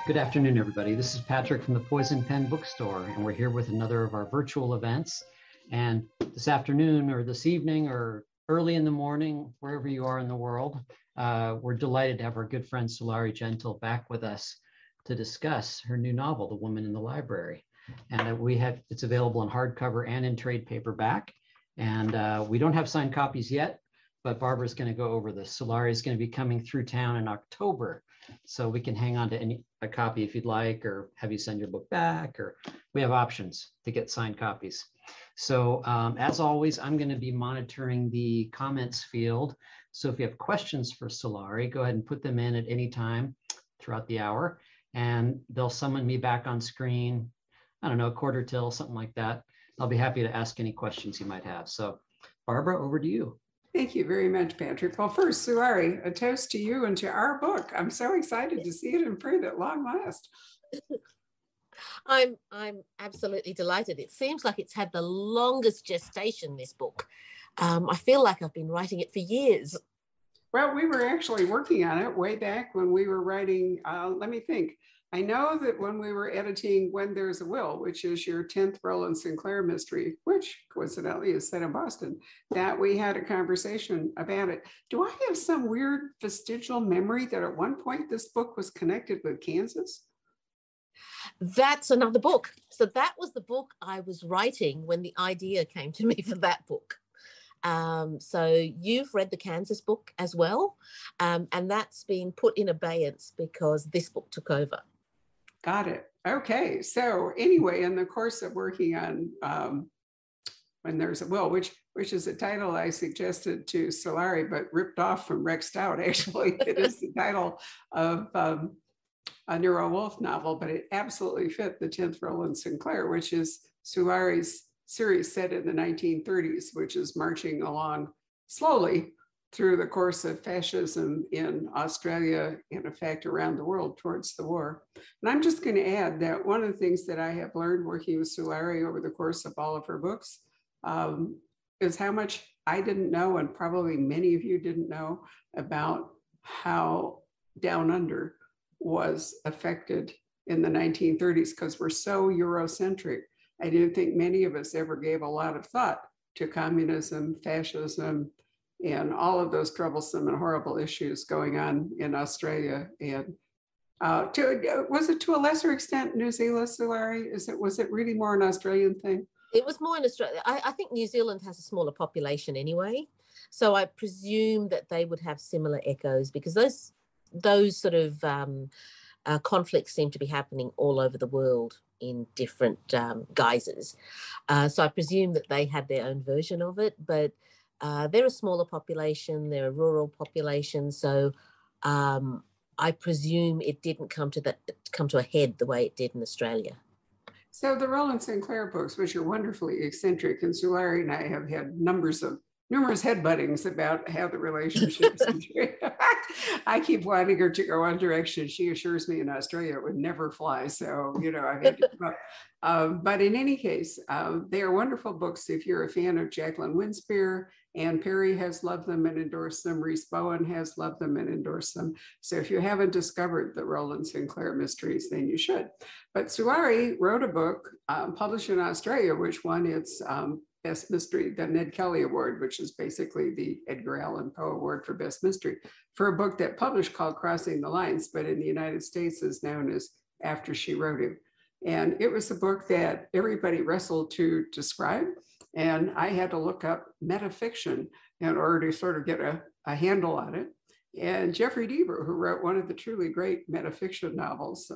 Good afternoon, everybody. This is Patrick from the Poison Pen Bookstore, and we're here with another of our virtual events. And this afternoon or this evening or early in the morning, wherever you are in the world, we're delighted to have our good friend Sulari Gentill back with us to discuss her new novel, The Woman in the Library. And it's available in hardcover and in trade paperback. And we don't have signed copies yet, but Barbara's going to go over this. Sulari is going to be coming through town in October, so we can hang on to a copy if you'd like, or have you send your book back, or we have options to get signed copies. So as always, I'm going to be monitoring the comments field. So if you have questions for Sulari, go ahead and put them in at any time throughout the hour, and they'll summon me back on screen, I don't know, a quarter till, something like that. I'll be happy to ask any questions you might have. So Barbara, over to you. Thank you very much, Patrick. Well, first, Sulari, a toast to you and to our book. I'm so excited to see it in print at long last. I'm absolutely delighted. It seems like it's had the longest gestation, this book. I feel like I've been writing it for years. Well, we were actually working on it way back when we were writing, let me think. I know that when we were editing When There's a Will, which is your 10th Roland Sinclair mystery, which coincidentally is set in Boston, that we had a conversation about it. Do I have some weird vestigial memory that at one point this book was connected with Kansas? That's another book. So that was the book I was writing when the idea came to me for that book. So you've read the Kansas book as well, and that's been put in abeyance because this book took over. Got it. Okay. So anyway, in the course of working on When There's a Will, which is a title I suggested to Sulari, but ripped off from Rex Stout, actually. It is the title of a Nero Wolfe novel, but it absolutely fit the 10th Roland Sinclair, which is Sulari's series set in the 1930s, which is marching along slowly through the course of fascism in Australia and, in fact, around the world towards the war. And I'm just going to add that one of the things that I have learned working with Sulari over the course of all of her books is how much I didn't know, and probably many of you didn't know, about how Down Under was affected in the 1930s, because we're so Eurocentric. I didn't think many of us ever gave a lot of thought to communism, fascism, and all of those troublesome and horrible issues going on in Australia. And was it to a lesser extent New Zealand, Sulari? Was it really more an Australian thing? It was more in Australia. I think New Zealand has a smaller population anyway, so I presume that they would have similar echoes, because those sort of conflicts seem to be happening all over the world in different guises. So I presume that they had their own version of it, but they're a smaller population, they're a rural population, so I presume it didn't come to a head the way it did in Australia. So the Roland Sinclair books, which are wonderfully eccentric, and Sulari and I have had numerous headbuttings about how the relationships. I keep wanting her to go one direction. She assures me in Australia it would never fly. So, I had to give up. But in any case, they are wonderful books if you're a fan of Jacqueline Winspear. Anne Perry has loved them and endorsed them. Rhys Bowen has loved them and endorsed them. So if you haven't discovered the Roland Sinclair mysteries, then you should. But Sulari wrote a book published in Australia, which won its Best Mystery, the Ned Kelly Award, which is basically the Edgar Allan Poe Award for Best Mystery, for a book that published called Crossing the Lines, but in the United States is known as After She Wrote Him. And it was a book that everybody wrestled to describe. And I had to look up metafiction in order to sort of get a handle on it. And Jeffrey Deaver, who wrote one of the truly great metafiction novels,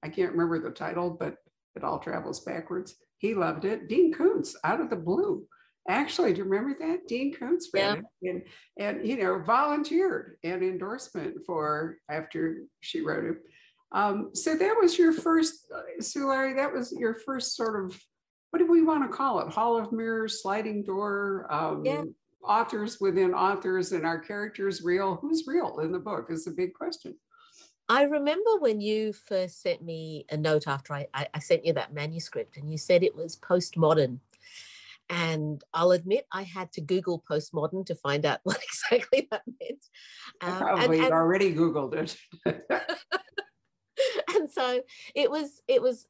I can't remember the title, but It All Travels Backwards. He loved it. Dean Koontz, out of the blue. Actually, do you remember that? Dean Koontz read it and volunteered an endorsement for After She Wrote It. So that was your first, Sulari, that was your first sort of, what do we want to call it? Hall of Mirrors, sliding door, authors within authors, and our characters real? Who's real in the book is a big question. I remember when you first sent me a note after I sent you that manuscript, and you said it was postmodern. And I'll admit I had to Google postmodern to find out what exactly that meant. I probably had already Googled it. And And so it was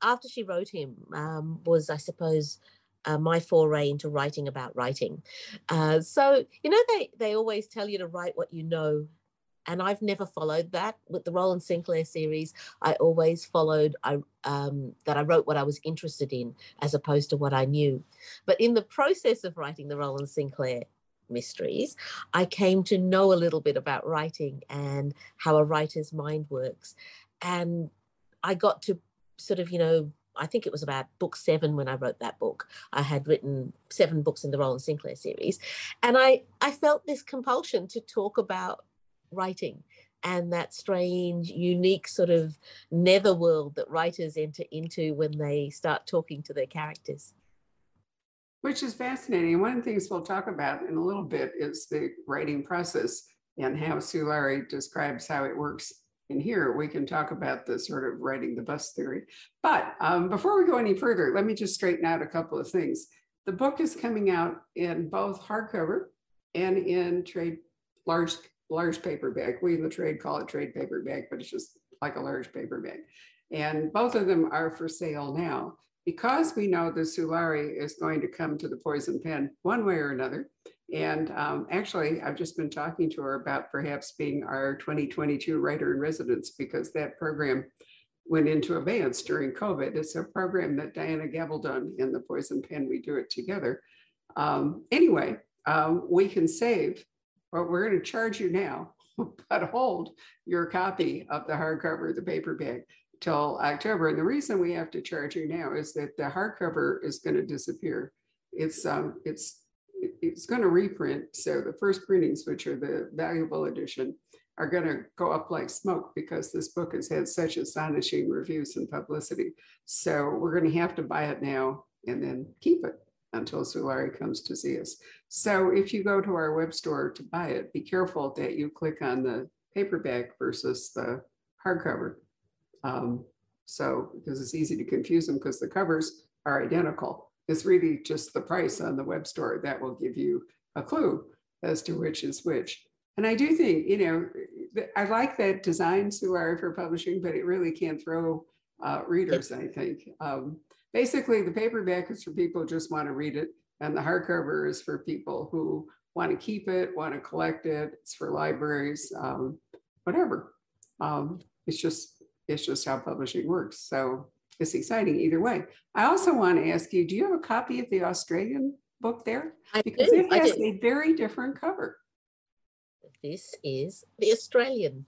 after she wrote him was, I suppose, my foray into writing about writing. So, you know, they always tell you to write what you know. And I've never followed that. With the Roland Sinclair series, I always followed that I wrote what I was interested in as opposed to what I knew. But in the process of writing the Roland Sinclair mysteries, I came to know a little bit about writing and how a writer's mind works. And I got to sort of, you know, I think it was about book 7 when I wrote that book. I had written 7 books in the Roland Sinclair series. And I felt this compulsion to talk about writing and that strange, unique sort of netherworld that writers enter into when they start talking to their characters. Which is fascinating. One of the things we'll talk about in a little bit is the writing process and how Sulari describes how it works in here. We can talk about the sort of writing the bus theory. But before we go any further, let me just straighten out a couple of things. The book is coming out in both hardcover and in large paperback. We in the trade call it trade paperback, but it's just like a large paperback. And both of them are for sale now. Because we know that Sulari is going to come to the Poison Pen one way or another. And actually, I've just been talking to her about perhaps being our 2022 writer in residence, because that program went into abeyance during COVID. It's a program that Diana Gabaldon in the Poison Pen, we do it together. Anyway, we can save, but we're going to charge you now, but hold your copy of the hardcover, the paperback, till October. And the reason we have to charge you now is that the hardcover is going to disappear. It's going to reprint. So the first printings, which are the valuable edition, are going to go up like smoke because this book has had such astonishing reviews and publicity. So we're going to have to buy it now and then keep it until Sulari comes to see us. So if you go to our web store to buy it, be careful that you click on the paperback versus the hardcover. Because it's easy to confuse them because the covers are identical. It's really just the price on the web store that will give you a clue as to which is which. And I do think, you know, I like that design, Sulari, for publishing, but it really can throw readers, I think. Basically, the paperback is for people who just want to read it, and the hardcover is for people who want to keep it, want to collect it. It's for libraries, whatever. It's just how publishing works. So it's exciting either way. I also want to ask you, do you have a copy of the Australian book there? Because it has a very different cover. This is the Australian.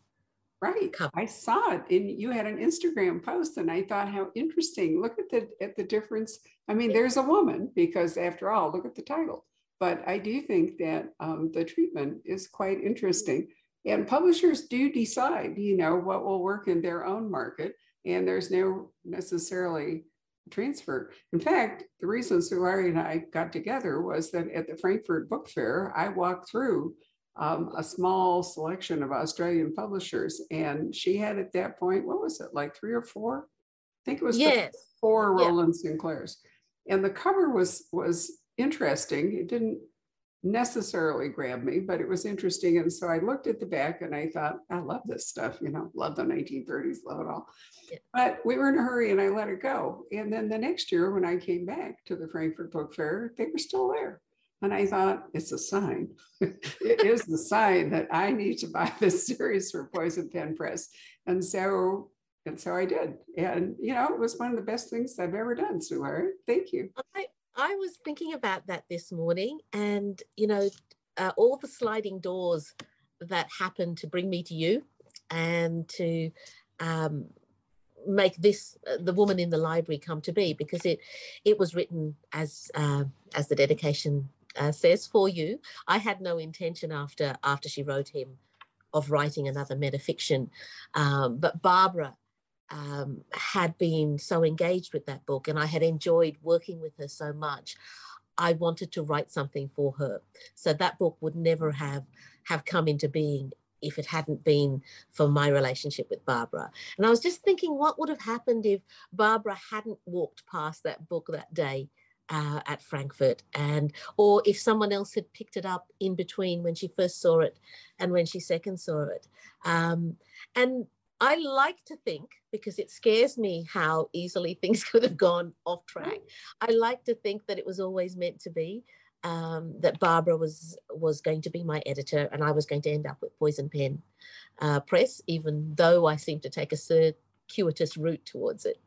Right. Cover. I saw it, and you had an Instagram post, and I thought, how interesting. Look at the difference. I mean, there's a woman, because after all, look at the title. But I do think that the treatment is quite interesting. And publishers do decide, you know, what will work in their own market, and there's no necessarily transfer. In fact, the reason Sulari and I got together was that at the Frankfurt Book Fair, I walked through a small selection of Australian publishers, and she had at that point, what was it, like 3 or 4? I think it was 4 Roland Sinclairs. And the cover was interesting. It didn't necessarily grab me, but it was interesting. And so I looked at the back and I thought, I love this stuff, you know, love the 1930s, love it all. Yeah. But we were in a hurry and I let it go. And then the next year when I came back to the Frankfurt Book Fair, they were still there. And I thought, it's a sign. It is the sign that I need to buy this series for Poison Pen Press. And so I did. And, you know, it was one of the best things I've ever done, Sulari. Thank you. I was thinking about that this morning, and, you know, all the sliding doors that happened to bring me to you and to make this, The Woman in the Library, come to be, because it was written as the dedication says, for you. I had no intention after she wrote him of writing another metafiction, but Barbara had been so engaged with that book, and I had enjoyed working with her so much. I wanted to write something for her. So that book would never have come into being if it hadn't been for my relationship with Barbara. And I was just thinking, what would have happened if Barbara hadn't walked past that book that day at Frankfurt, or if someone else had picked it up in between when she first saw it and when she second saw it. And I like to think, because it scares me how easily things could have gone off track. I like to think that it was always meant to be, that Barbara was going to be my editor, and I was going to end up with Poison Pen Press, even though I seem to take a circuitous route towards it.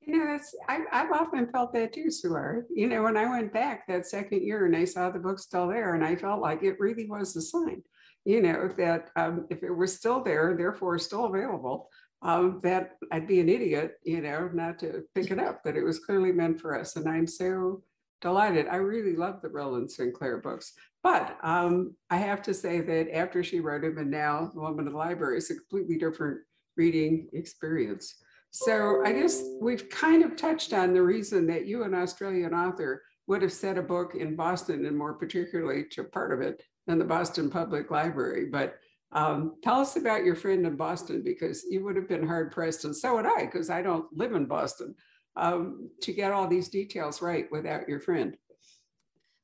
You know, I've often felt that too, Sulari. You know, when I went back that second year and I saw the book still there, and I felt like it really was a sign, you know, that if it was still there, therefore still available, that I'd be an idiot, you know, not to pick it up, that it was clearly meant for us. And I'm so delighted. I really love the Roland Sinclair books. But I have to say that after she wrote him and now The Woman of the Library, is a completely different reading experience. So I guess we've kind of touched on the reason that you, an Australian author, would have set a book in Boston, and more particularly to part of it in the Boston Public Library. But tell us about your friend in Boston, because you would have been hard pressed, and so would I, because I don't live in Boston, to get all these details right without your friend.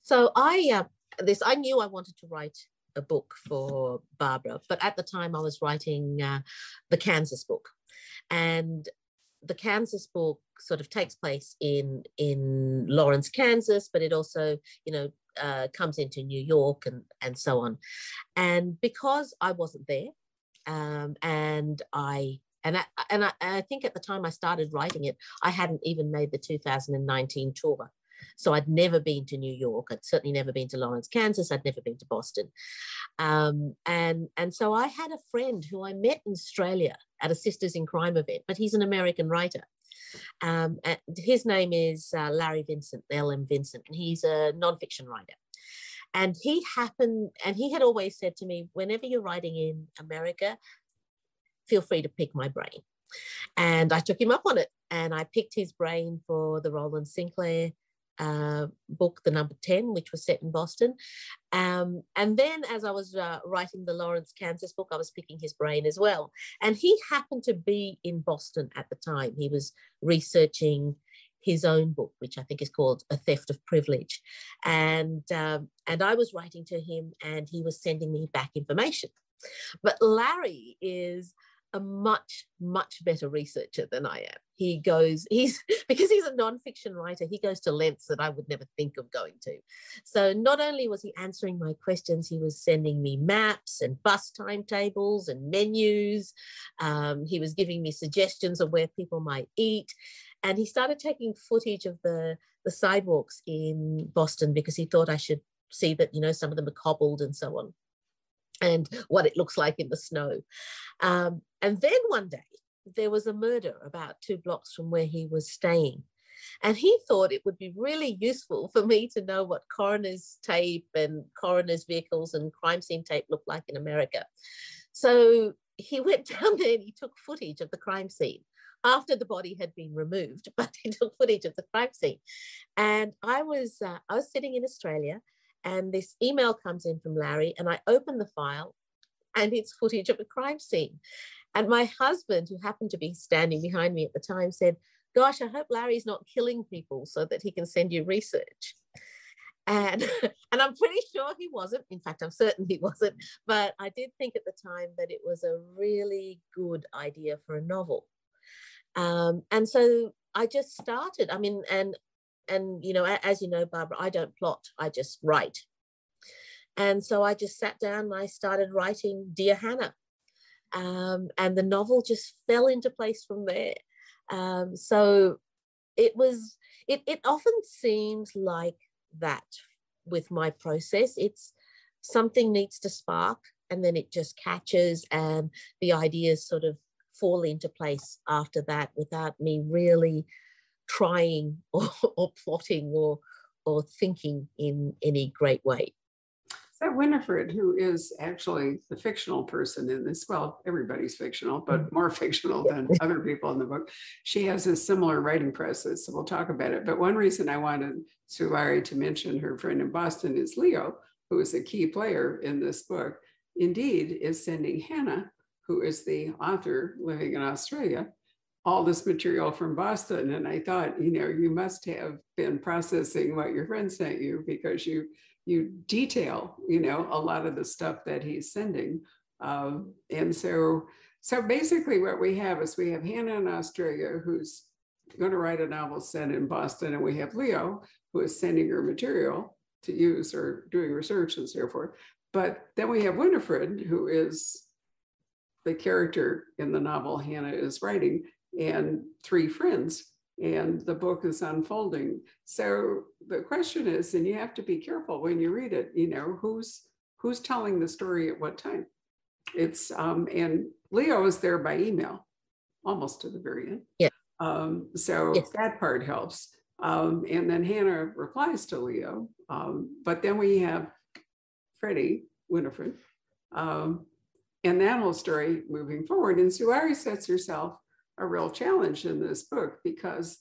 So I knew I wanted to write a book for Barbara, but at the time I was writing the Kansas book. And the Kansas book sort of takes place in Lawrence, Kansas, but it also, you know, comes into New York and so on. And because I wasn't there, and I think at the time I started writing it, I hadn't even made the 2019 tour. So I'd never been to New York. I'd certainly never been to Lawrence, Kansas. I'd never been to Boston. And so I had a friend who I met in Australia at a Sisters in Crime event, but he's an American writer. And his name is Larry Vincent, L.M. Vincent, and he's a nonfiction writer. And he had always said to me, whenever you're writing in America, feel free to pick my brain. And I took him up on it, and I picked his brain for the Roland Sinclair book, the number 10, which was set in Boston. And then as I was writing the Lawrence, Kansas book, I was picking his brain as well. And he happened to be in Boston at the time. He was researching his own book, which I think is called A Theft of Privilege. And I was writing to him, and he was sending me back information. But Larry is a much, much better researcher than I am. Because he's a nonfiction writer, he goes to lengths that I would never think of going to. So not only was he answering my questions, he was sending me maps and bus timetables and menus. He was giving me suggestions of where people might eat. And he started taking footage of the sidewalks in Boston, because he thought I should see that, you know, some of them are cobbled and so on, and what it looks like in the snow. And then one day there was a murder about 2 blocks from where he was staying. And he thought it would be really useful for me to know what coroner's tape and coroner's vehicles and crime scene tape look like in America. So he went down there and he took footage of the crime scene after the body had been removed, but he took footage of the crime scene. And I was sitting in Australia, and this email comes in from Larry, and I open the file, and it's footage of a crime scene. And my husband, who happened to be standing behind me at the time, said, "Gosh, I hope Larry's not killing people so that he can send you research." And I'm pretty sure he wasn't. In fact, I'm certain he wasn't. But I did think at the time that it was a really good idea for a novel. And so I just started. I mean, and you know, as you know, Barbara, I don't plot, I just write. And so I just sat down and I started writing Dear Hannah. And the novel just fell into place from there. So it often seems like that with my process. It's something needs to spark, and then it just catches, and the ideas sort of fall into place after that without me really trying or plotting or thinking in any great way. So Winifred, who is actually the fictional person in this, well, everybody's fictional, but more fictional than other people in the book, she has a similar writing process, so we'll talk about it. But one reason I wanted Sulari to mention her friend in Boston is Leo, who is a key player in this book, indeed is sending Hannah, who is the author living in Australia, all this material from Boston. And I thought, you know, you must have been processing what your friend sent you, because you detail, you know, a lot of the stuff that he's sending. And so So basically what we have is we have Hannah in Australia, who's going to write a novel set in Boston, and we have Leo, who is sending her material to use or doing research and so forth. But then we have Winifred, who is the character in the novel Hannah is writing, and three friends, and the book is unfolding. So the question is, and you have to be careful when you read it, you know, who's telling the story at what time. It's and Leo is there by email almost to the very end. Yeah. So yes. that part helps. And then Hannah replies to Leo. But then we have Freddie, Winifred, and that whole story moving forward. And Sulari sets herself a real challenge in this book because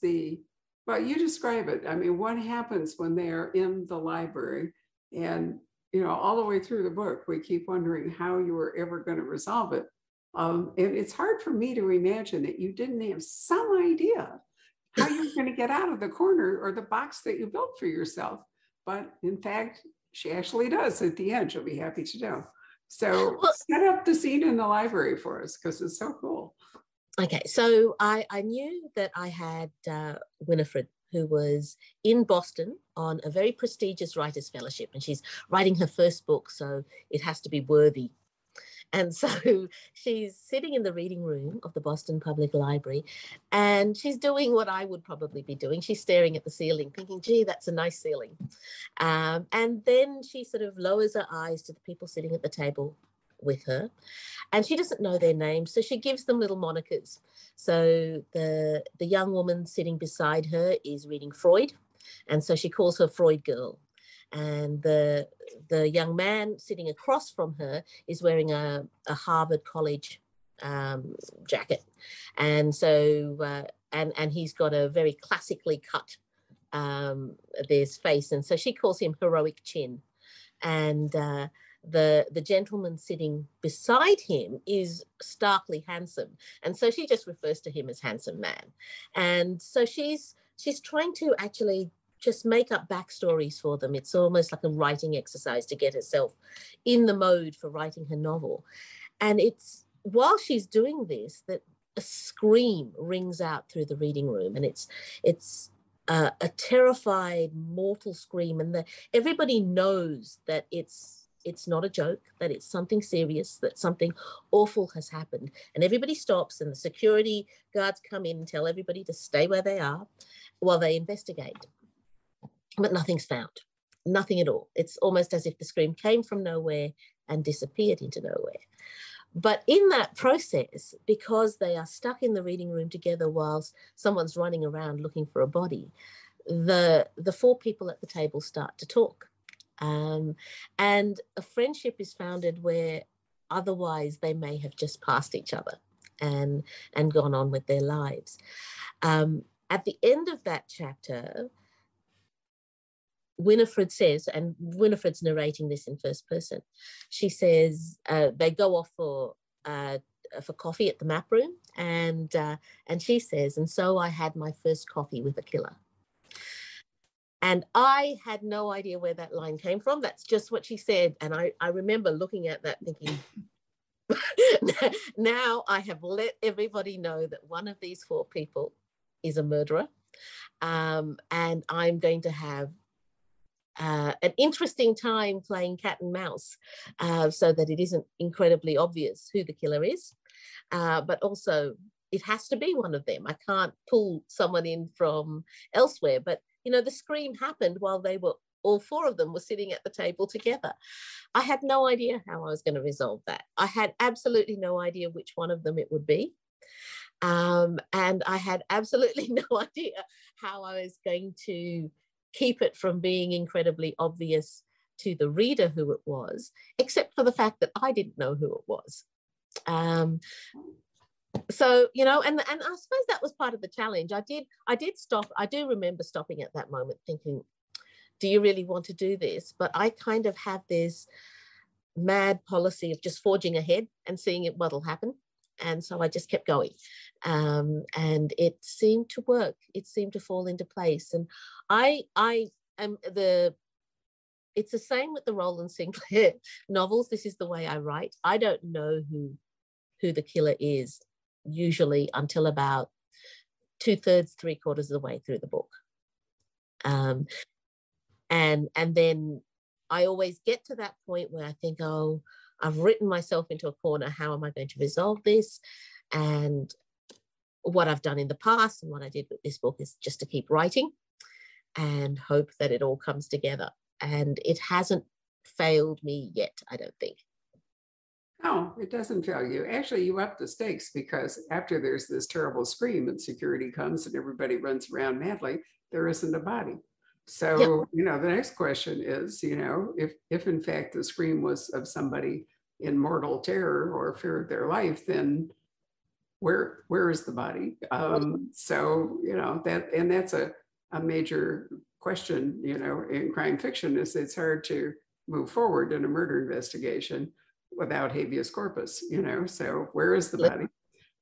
well, you describe it. I mean, what happens when they are in the library? And, you know, all the way through the book, we keep wondering how you were ever going to resolve it. And it's hard for me to imagine that you didn't have some idea how you're going to get out of the corner or the box that you built for yourself. But in fact, she actually does at the end. She'll be happy to know. So set up the scene in the library for us because it's so cool. Okay, so I knew that I had Winifred, who was in Boston on a very prestigious writers' fellowship, and she's writing her first book, so it has to be worthy. And so she's sitting in the reading room of the Boston Public Library, and she's doing what I would probably be doing. She's staring at the ceiling, thinking, gee, that's a nice ceiling. And then she sort of lowers her eyes to the people sitting at the table with her, and she doesn't know their names, so she gives them little monikers. So the young woman sitting beside her is reading Freud, and so she calls her Freud girl. And the young man sitting across from her is wearing a Harvard College jacket, and so and he's got a very classically cut there's face, and so she calls him Heroic Chin. And the gentleman sitting beside him is starkly handsome, and so she just refers to him as handsome man. And so she's trying to actually just make up backstories for them. It's almost like a writing exercise to get herself in the mode for writing her novel. And it's while she's doing this that a scream rings out through the reading room, and it's a terrified mortal scream, and everybody knows that it's not a joke, that it's something serious, that something awful has happened. And everybody stops, and the security guards come in and tell everybody to stay where they are while they investigate. But nothing's found, nothing at all. It's almost as if the scream came from nowhere and disappeared into nowhere. But in that process, because they are stuck in the reading room together whilst someone's running around looking for a body, the four people at the table start to talk. And a friendship is founded where otherwise they may have just passed each other and gone on with their lives. At the end of that chapter, Winifred says, and Winifred's narrating this in first person, she says they go off for coffee at the map room, and she says, and so I had my first coffee with a killer. And I had no idea where that line came from. That's just what she said. And I remember looking at that thinking, now I have let everybody know that one of these four people is a murderer. And I'm going to have an interesting time playing cat and mouse so that it isn't incredibly obvious who the killer is. But also it has to be one of them. I can't pull someone in from elsewhere. But, you know, the scream happened while all four of them were sitting at the table together. I had no idea how I was going to resolve that. I had absolutely no idea which one of them it would be. And I had absolutely no idea how I was going to keep it from being incredibly obvious to the reader who it was, except for the fact that I didn't know who it was. So, you know, and I suppose that was part of the challenge. I did stop. I do remember stopping at that moment thinking, do you really want to do this? But I kind of have this mad policy of just forging ahead and seeing what'll happen. And so I just kept going. And it seemed to work. It seemed to fall into place. And I am it's the same with the Roland Sinclair novels. This is the way I write. I don't know who who the killer is, usually until about 2/3, 3/4 of the way through the book. And then I always get to that point where I think, oh, I've written myself into a corner. How am I going to resolve this? And what I've done in the past and what I did with this book is just to keep writing and hope that it all comes together. And it hasn't failed me yet, I don't think. No, it doesn't fail you. Actually, you up the stakes, because after there's this terrible scream and security comes and everybody runs around madly, there isn't a body. So, the next question is, if in fact the scream was of somebody in mortal terror or fear of their life, then where is the body? So, that's a major question, in crime fiction, is it's hard to move forward in a murder investigation without habeas corpus, so where is the body?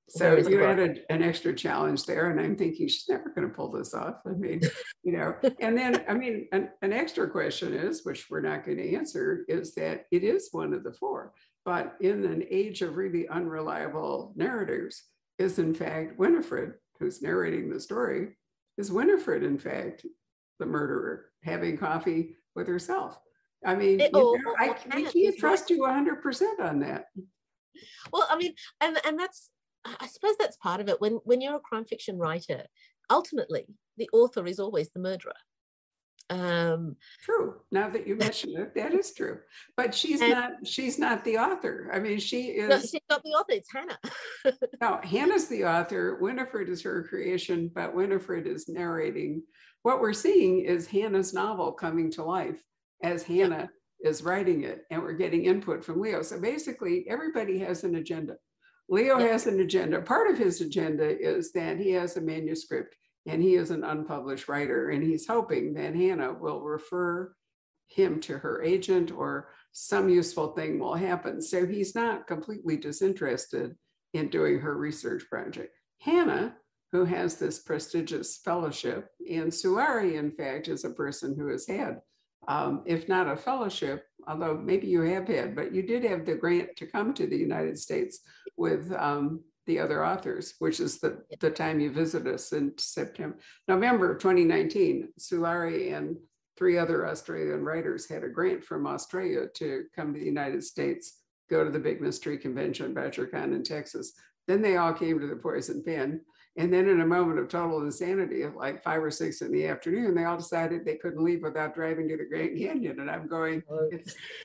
So you added an extra challenge there, and I'm thinking she's never going to pull this off. I mean, and then, an extra question is, which we're not going to answer, is that it is one of the four, but in an age of really unreliable narrators, is in fact Winifred, who's narrating the story, is Winifred in fact the murderer, having coffee with herself? I mean, we can't trust you 100% on that. Well, and that's, I suppose that's part of it. When you're a crime fiction writer, ultimately the author is always the murderer. True. Now that you mention it, that is true. But she's not the author. She is. No, she's not the author. It's Hannah. No, Hannah's the author. Winifred is her creation, but Winifred is narrating. What we're seeing is Hannah's novel coming to life as Hannah is writing it, and we're getting input from Leo. So basically, everybody has an agenda. Leo has an agenda. Part of his agenda is that he has a manuscript and he is an unpublished writer, and he's hoping that Hannah will refer him to her agent or some useful thing will happen. So he's not completely disinterested in doing her research project. Hannah, who has this prestigious fellowship, and Sulari, in fact, is a person who has had, if not a fellowship, although maybe you have had, but you did have the grant to come to the United States with the other authors, which is the time you visit us in November 2019. Sulari and 3 other Australian writers had a grant from Australia to come to the United States, go to the Big Mystery Convention, ButcherCon in Texas. Then they all came to the Poison Pen. And then in a moment of total insanity of like 5 or 6 in the afternoon, they all decided they couldn't leave without driving to the Grand Canyon. And I'm going,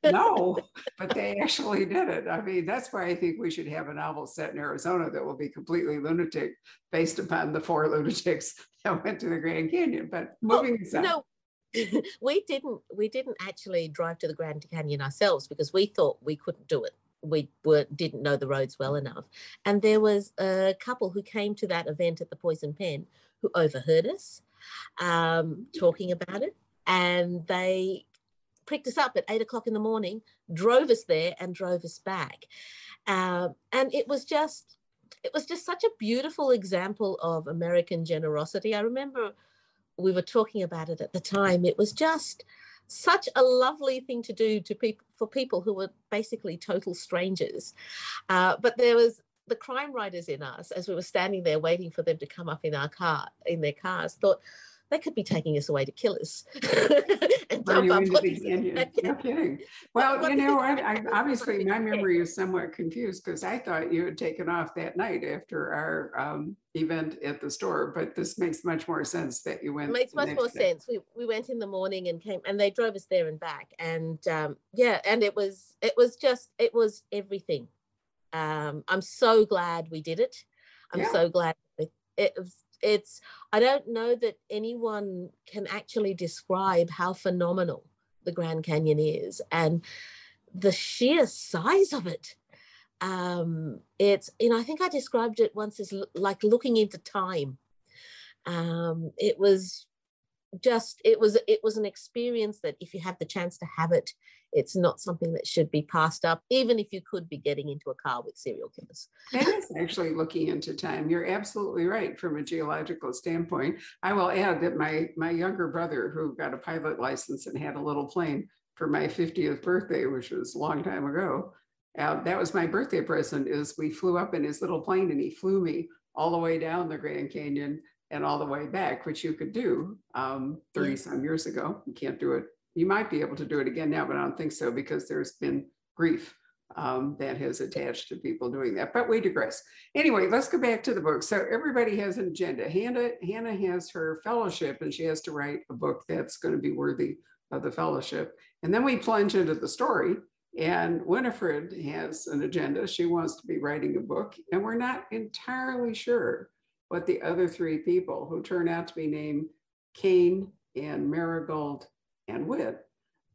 no, but they actually did it. That's why I think we should have a novel set in Arizona that will be completely lunatic based upon the 4 lunatics that went to the Grand Canyon. But moving aside. No, we didn't actually drive to the Grand Canyon ourselves because we thought we couldn't do it. We didn't know the roads well enough. And there was a couple who came to that event at the Poison Pen who overheard us talking about it. And they picked us up at 8 o'clock in the morning, drove us there and drove us back. And it was just such a beautiful example of American generosity. I remember we were talking about it at the time. It was just such a lovely thing to do for people who were basically total strangers. But there was the crime writers in us, as we were standing there waiting for them to come up in their cars, thought they could be taking us away to kill us. And dump our bodies. No kidding. Well, you know what? Obviously, my memory is somewhat confused because I thought you had taken off that night after our event at the store. But this makes much more sense that you went. It makes much more sense. We went in the morning and came, and they drove us there and back. And and it was everything. I'm so glad we did it. I'm so glad it's I don't know that anyone can actually describe how phenomenal the Grand Canyon is and the sheer size of it. It's, I think I described it once as like looking into time. It was an experience that if you have the chance to have it, it's not something that should be passed up, even if you could be getting into a car with serial killers. That is actually looking into time. You're absolutely right from a geological standpoint. I will add that my younger brother, who got a pilot license and had a little plane for my 50th birthday, which was a long time ago, That was my birthday present, is we flew up in his little plane and he flew me all the way down the Grand Canyon and all the way back, which you could do 30 some years ago. You can't do it. You might be able to do it again now, but I don't think so, because there's been grief that has attached to people doing that. But we digress. Anyway, let's go back to the book. So everybody has an agenda. Hannah has her fellowship, and she has to write a book that's going to be worthy of the fellowship. And then we plunge into the story. And Winifred has an agenda. She wants to be writing a book. And we're not entirely sure what the other three people, who turn out to be named Cain and Marigold and Wit,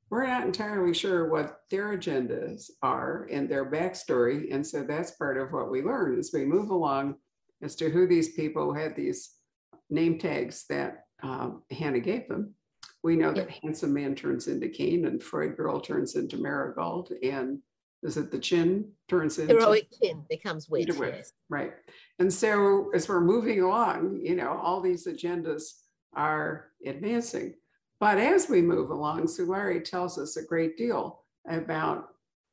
we're not entirely sure what their agendas are and their backstory. And so that's part of what we learn as we move along, as to who these people had these name tags that Hannah gave them. We know that handsome man turns into Cain, and Freud girl turns into Marigold, and is it the chin turns into heroic chin becomes Wit? Yes. Right. And so as we're moving along, all these agendas are advancing. But as we move along, Sulari tells us a great deal about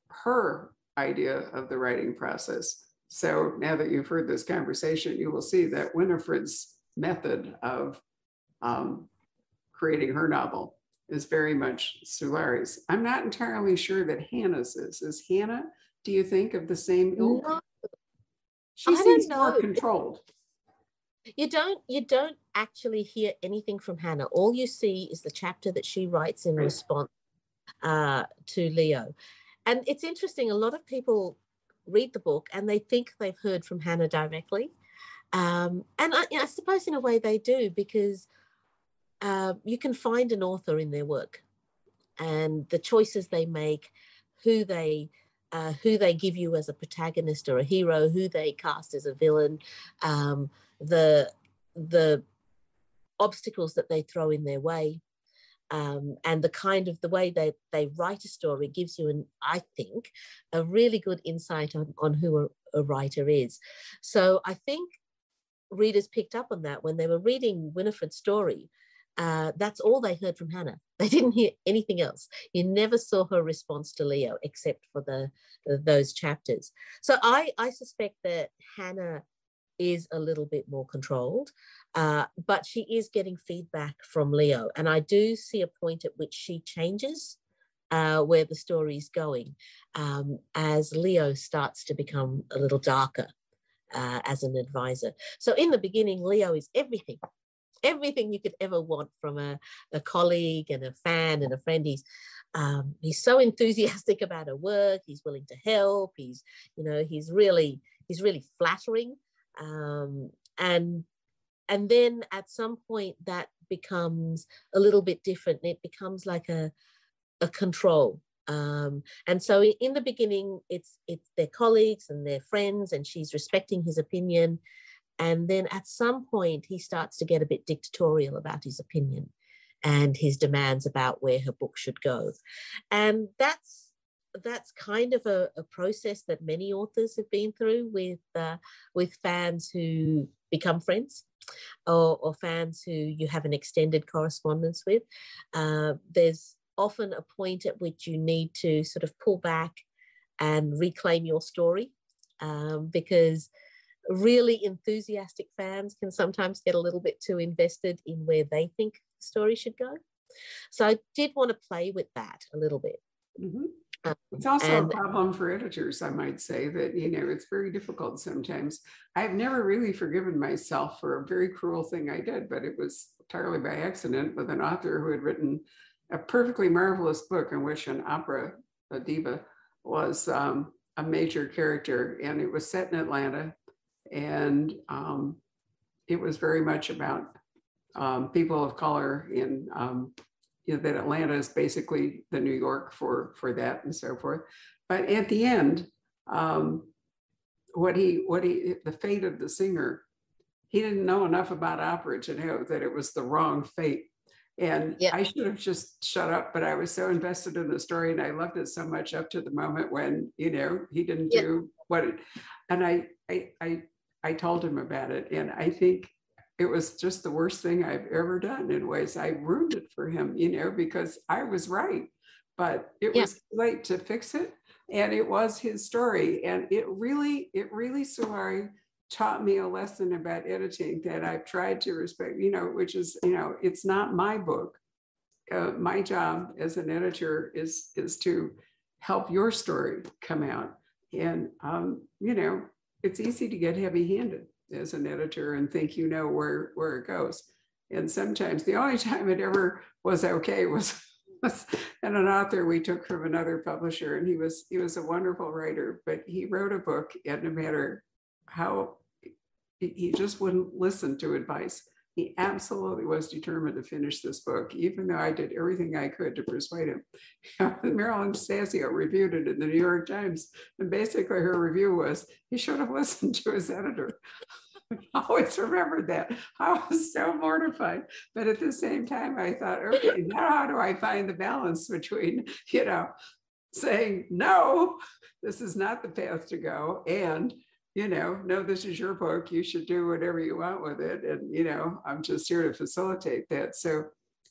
her idea of the writing process. So now that you've heard this conversation, you will see that Winifred's method of creating her novel is very much Sulari's. I'm not entirely sure that Hannah's is. Is Hannah, do you think, of the same ilk? No, she seems more controlled. You don't actually hear anything from Hannah. All you see is the chapter that she writes in response to Leo. And it's interesting, a lot of people read the book and they think they've heard from Hannah directly. And I suppose in a way they do, because you can find an author in their work, and the choices they make, who they give you as a protagonist or a hero, who they cast as a villain, the obstacles that they throw in their way, and the way they write a story gives you, I think, a really good insight on who a writer is. So I think readers picked up on that when they were reading Winifred's story. That's all they heard from Hannah. They didn't hear anything else. You never saw her response to Leo except for those chapters. So I suspect that Hannah is a little bit more controlled, but she is getting feedback from Leo. And I do see a point at which she changes where the story is going as Leo starts to become a little darker as an advisor. So in the beginning, Leo is everything you could ever want from a colleague and a fan and a friend. He's so enthusiastic about her work. He's willing to help. He's really flattering. And then at some point that becomes a little bit different. It becomes like a control. And so in the beginning, it's their colleagues and their friends, and she's respecting his opinion. And then at some point, he starts to get a bit dictatorial about his opinion and his demands about where her book should go. And that's kind of a process that many authors have been through with fans who become friends, or fans who you have an extended correspondence with. There's often a point at which you need to sort of pull back and reclaim your story, because really enthusiastic fans can sometimes get a little bit too invested in where they think the story should go. So I did want to play with that a little bit. Mm-hmm. It's also a problem for editors, I might say, that, it's very difficult sometimes. I've never really forgiven myself for a very cruel thing I did, but it was entirely by accident, with an author who had written a perfectly marvelous book in which an opera diva was a major character, and it was set in Atlanta. And it was very much about people of color in, that Atlanta is basically the New York for that and so forth. But at the end, the fate of the singer, he didn't know enough about opera to know that it was the wrong fate. And I should have just shut up, but I was so invested in the story and I loved it so much up to the moment when, he didn't do what it, and I told him about it, and I think it was just the worst thing I've ever done in ways. I ruined it for him, because I was right, but it was too late to fix it. And it was his story. And it really, Sulari, taught me a lesson about editing that I've tried to respect, which is, it's not my book. My job as an editor is to help your story come out. And, it's easy to get heavy-handed as an editor and think where it goes. And sometimes the only time it ever was okay was and an author we took from another publisher, and he was a wonderful writer, but he wrote a book, and no matter how, he just wouldn't listen to advice. He absolutely was determined to finish this book, even though I did everything I could to persuade him. Marilyn Stasio reviewed it in the New York Times, and basically her review was, he should have listened to his editor. I always remembered that. I was so mortified. But at the same time, I thought, okay, now how do I find the balance between, saying, no, this is not the path to go, and, no, this is your book. You should do whatever you want with it. And, I'm just here to facilitate that. So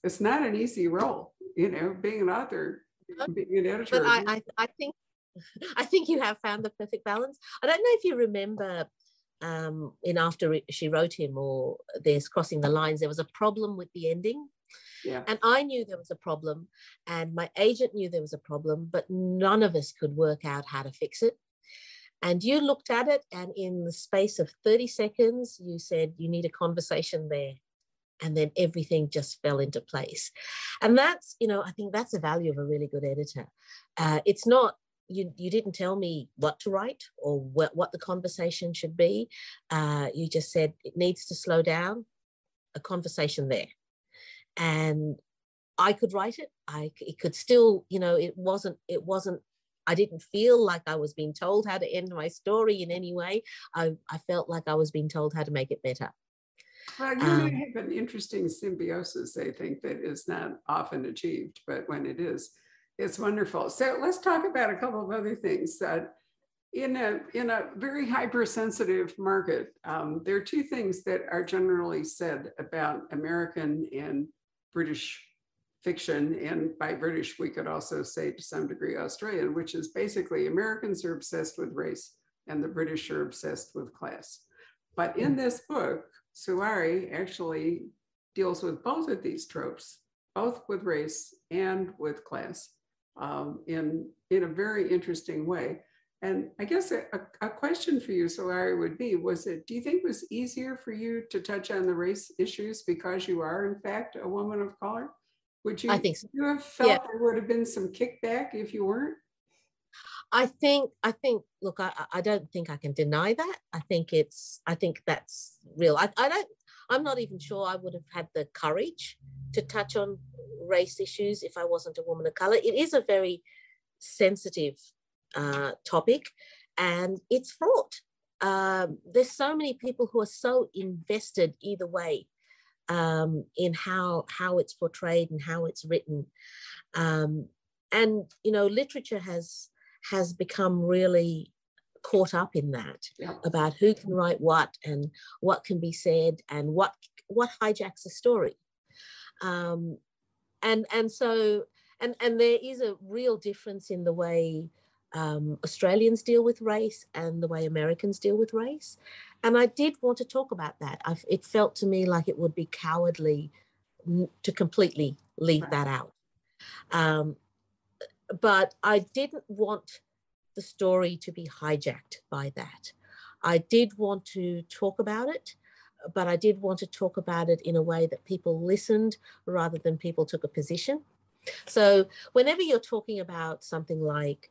it's not an easy role, being an author, being an editor. But I think you have found the perfect balance. I don't know if you remember in After She Wrote Him, or There's Crossing the Lines, there was a problem with the ending. Yeah. And I knew there was a problem, and my agent knew there was a problem, but none of us could work out how to fix it. And you looked at it, and in the space of 30 seconds, you said, you need a conversation there. And then everything just fell into place. And that's, I think that's the value of a really good editor. It's not, you didn't tell me what to write or what the conversation should be. You just said it needs to slow down, a conversation there. And I could write it. It could still, it wasn't, I didn't feel like I was being told how to end my story in any way. I felt like I was being told how to make it better. Well, you and I have an interesting symbiosis, I think, that is not often achieved, but when it is, it's wonderful. So let's talk about a couple of other things. In a very hypersensitive market, there are two things that are generally said about American and British fiction, and by British, we could also say to some degree Australian, which is basically Americans are obsessed with race and the British are obsessed with class. But in this book, Sulari actually deals with both of these tropes, both with race and with class, in a very interesting way. And I guess a question for you, Sulari, would be, do you think it was easier for you to touch on the race issues because you are, in fact, a woman of color? Would you, I think so. You have felt there would have been some kickback if you weren't? I think, look, I don't think I can deny that. I think that's real. I'm not even sure I would have had the courage to touch on race issues if I wasn't a woman of color. It is a very sensitive topic, and it's fraught. There's so many people who are so invested either way in how it's portrayed and how it's written. And, literature has become really caught up in that, about who can write what and what can be said and what hijacks a story. And so there is a real difference in the way Australians deal with race and the way Americans deal with race. And I did want to talk about that. It felt to me like it would be cowardly to completely leave that out. But I didn't want the story to be hijacked by that. I did want to talk about it, but I did want to talk about it in a way that people listened rather than people took a position. So whenever you're talking about something like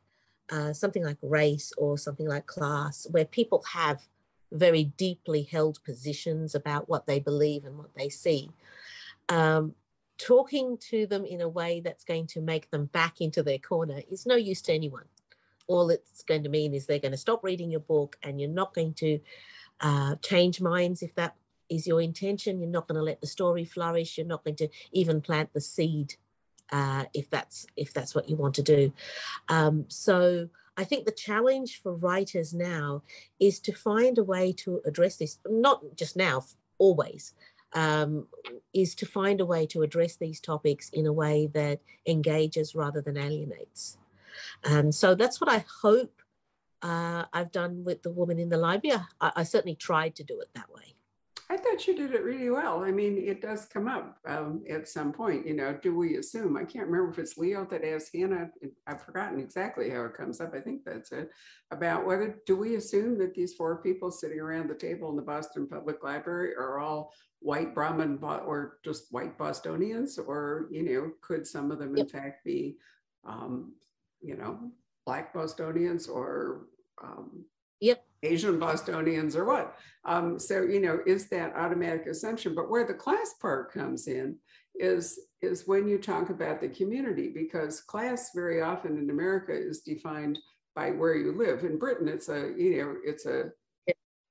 race or something like class, where people have very deeply held positions about what they believe and what they see, talking to them in a way that's going to make them back into their corner is no use to anyone. All it's going to mean is they're going to stop reading your book, and you're not going to change minds if that is your intention. You're not going to let the story flourish. You're not going to even plant the seed if that's what you want to do. So I think the challenge for writers now is to find a way to address this, not just now, always, is to find a way to address these topics in a way that engages rather than alienates. And so that's what I hope I've done with The Woman in the Library. I certainly tried to do it that way. I thought you did it really well. I mean, it does come up at some point, you know, do we assume? I can't remember if it's Leo that asked Hannah, I've forgotten exactly how it comes up. I think that's it, about whether, do we assume that these four people sitting around the table in the Boston Public Library are all white Brahmin or just white Bostonians? Or, you know, could some of them in fact be, you know, Black Bostonians or Asian Bostonians or what? So, you know, is that automatic assumption? But where the class part comes in is when you talk about the community, because class very often in America is defined by where you live. In Britain, it's a, you know, it's a,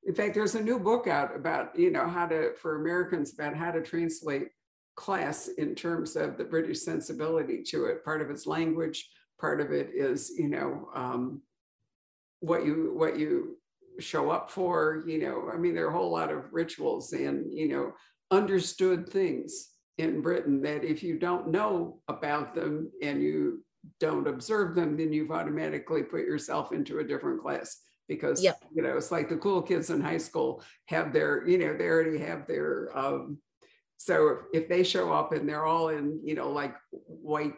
in fact, there's a new book out about, you know, how to, for Americans, about how to translate class in terms of the British sensibility to it. Part of it's language, part of it is, you know, what you show up for, you know. I mean, there are a whole lot of rituals and, you know, understood things in Britain that if you don't know about them and you don't observe them, then you've automatically put yourself into a different class, because, you know, it's like the cool kids in high school have their, you know, they already have their, so if they show up and they're all in, you know, like white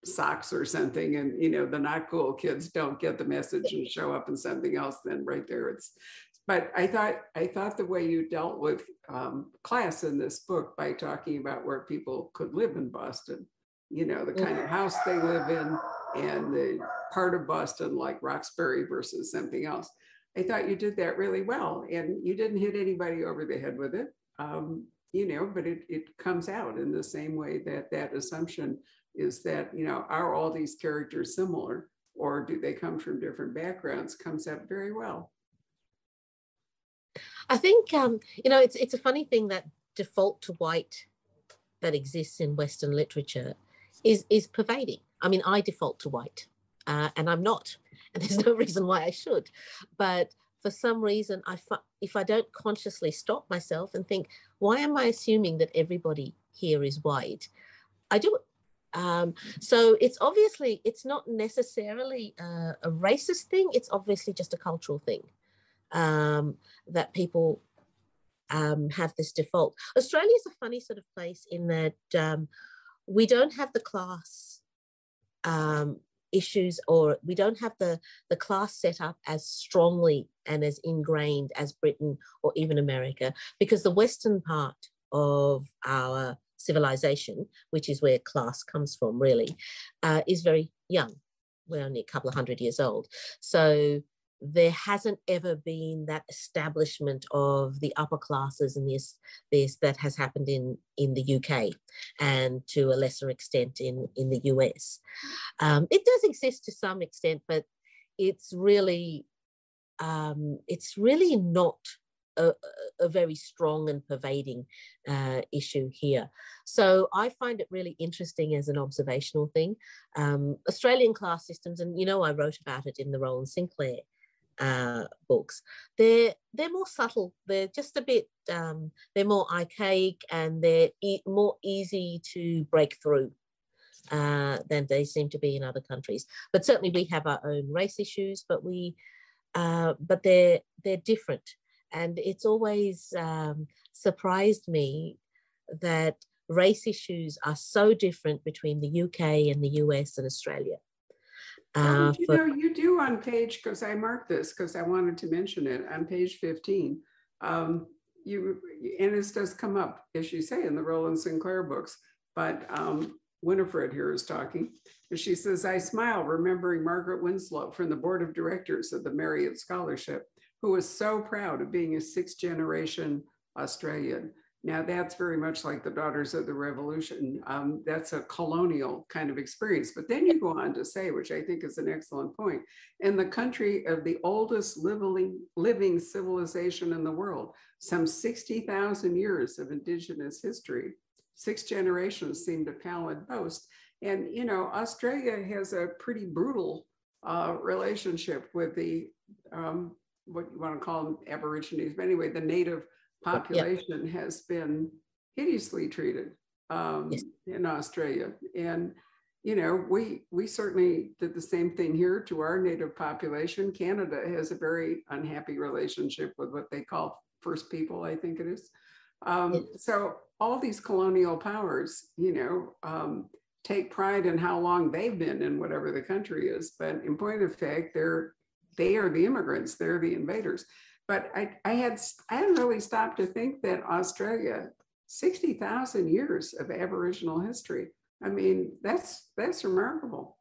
socks or something, and, you know, the not cool kids don't get the message and show up in something else, then right there it's, but I thought the way you dealt with class in this book by talking about where people could live in Boston, you know, the kind of house they live in and the part of Boston like Roxbury versus something else. I thought you did that really well, and you didn't hit anybody over the head with it, you know, but it comes out in the same way that that assumption is that, you know, are all these characters similar or do they come from different backgrounds, comes out very well. I think, you know, it's a funny thing that default to white that exists in Western literature is pervading. I mean, I default to white and I'm not, and there's no reason why I should. But for some reason, if I don't consciously stop myself and think, why am I assuming that everybody here is white? I do it. So it's not necessarily a racist thing. It's obviously just a cultural thing that people have this default. Australia is a funny sort of place in that we don't have the class issues, or we don't have the class set up as strongly and as ingrained as Britain or even America, because the Western part of our civilization, which is where class comes from really, is very young. We're only a couple of 100 years old. So there hasn't ever been that establishment of the upper classes and this that has happened in the UK and to a lesser extent in the US. It does exist to some extent, but it's really not a very strong and pervading issue here. So I find it really interesting as an observational thing. Australian class systems, and you know, I wrote about it in the Roland Sinclair books. They're more subtle. They're just a bit. They're more archaic, and they're more easy to break through than they seem to be in other countries. But certainly, we have our own race issues, but they're different. And it's always surprised me that race issues are so different between the UK and the US and Australia. Well, you know, you do on page, because I marked this because I wanted to mention it, on page 15, and this does come up, as you say, in the Roland Sinclair books, but Winifred here is talking, and she says, I smile remembering Margaret Winslow from the board of directors of the Marriott Scholarship, who was so proud of being a sixth generation Australian. Now that's very much like the Daughters of the Revolution. That's a colonial kind of experience. But then you go on to say, which I think is an excellent point, in the country of the oldest living civilization in the world, some 60,000 years of Indigenous history, 6 generations seem to pallid boast. And, you know, Australia has a pretty brutal relationship with the, what you want to call them, Aborigines, but anyway, the native population has been hideously treated in Australia. And, you know, we certainly did the same thing here to our native population. Canada has a very unhappy relationship with what they call First People, I think it is. So all these colonial powers, you know, take pride in how long they've been in whatever the country is. But in point of fact, they are the immigrants, they're the invaders. But I hadn't really stopped to think that Australia, 60,000 years of Aboriginal history. I mean, that's remarkable.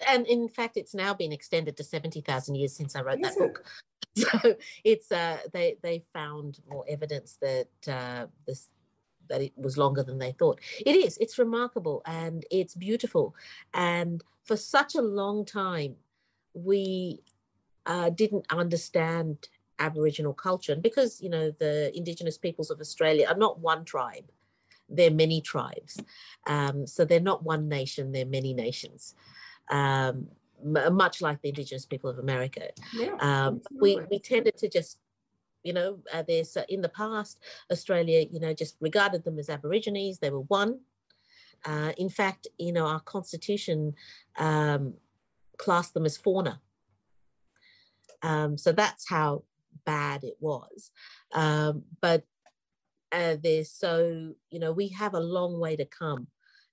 And in fact, it's now been extended to 70,000 years since I wrote that book. So it's they found more evidence that that it was longer than they thought. It's remarkable and it's beautiful. And for such a long time, we didn't understand Aboriginal culture. And because, you know, the Indigenous peoples of Australia are not one tribe, they're many tribes. So they're not one nation, they're many nations. Much like the Indigenous people of America. Yeah, we tended to just, you know, there's in the past, Australia, you know, just regarded them as Aborigines. They were one. In fact, you know, our constitution classed them as fauna. So that's how bad it was. But there's so, you know, we have a long way to come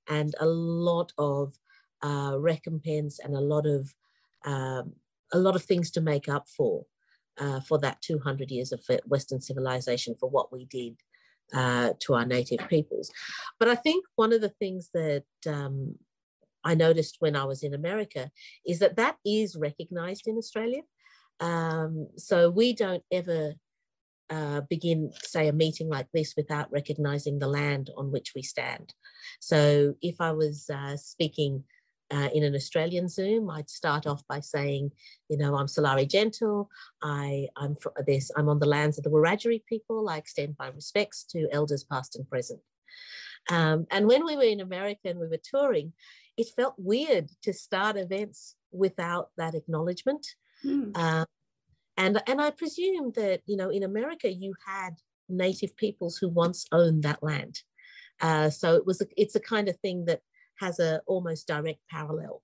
and a lot of recompense and a lot of things to make up for that 200 years of Western civilization, for what we did to our native peoples. But I think one of the things that I noticed when I was in America is that that is recognized in Australia. So we don't ever begin, say, a meeting like this without recognizing the land on which we stand. So if I was speaking in an Australian Zoom, I'd start off by saying, you know, I'm Sulari Gentill. I'm on the lands of the Wiradjuri people. I extend my respects to elders past and present. And when we were in America and we were touring, it felt weird to start events without that acknowledgement. And I presume that, you know, in America, you had native peoples who once owned that land. So it's a kind of thing that has a almost direct parallel.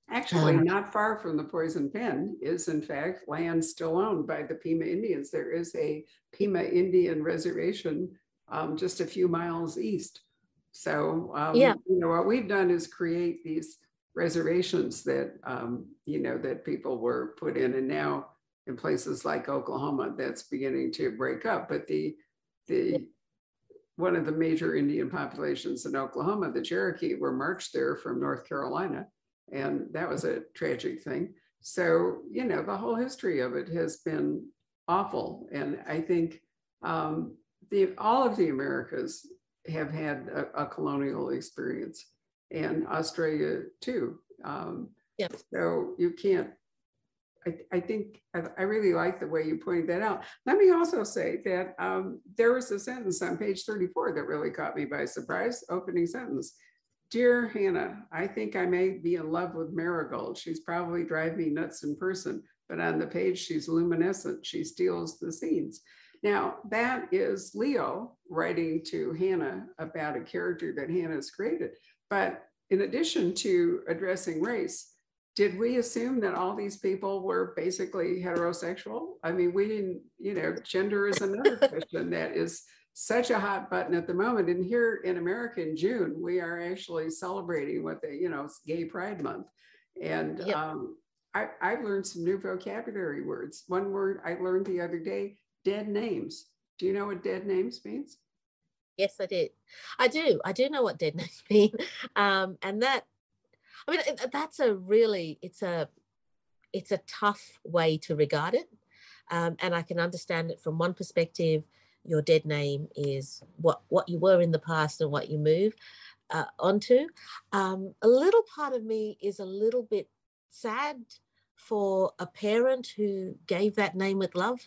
Actually, not far from the Poison Pen is, in fact, land still owned by the Pima Indians. There is a Pima Indian reservation just a few miles east. So, you know, what we've done is create these reservations that, you know, that people were put in, and now in places like Oklahoma, that's beginning to break up. But one of the major Indian populations in Oklahoma, the Cherokee, were marched there from North Carolina. And that was a tragic thing. So, you know, the whole history of it has been awful. And I think all of the Americas have had a colonial experience, and Australia too. So you can't, I think I really like the way you pointed that out. Let me also say that there was a sentence on page 34 that really caught me by surprise. Opening sentence: "Dear Hannah, I think I may be in love with Marigold. She's probably driving me nuts in person, but on the page she's luminescent. She steals the scenes." Now that is Leo writing to Hannah about a character that Hannah's created. But in addition to addressing race, did we assume that all these people were basically heterosexual? I mean, we didn't, you know, gender is another question that is such a hot button at the moment. And here in America in June, we are actually celebrating what they, you know, Gay Pride Month. And I've learned some new vocabulary words. One word I learned the other day: dead names. Do you know what dead names means? Yes, I did. I do know what dead names mean. And that, I mean, that's it's a tough way to regard it. And I can understand it from one perspective. Your dead name is what you were in the past and what you move onto. A little part of me is a little bit sad for a parent who gave that name with love,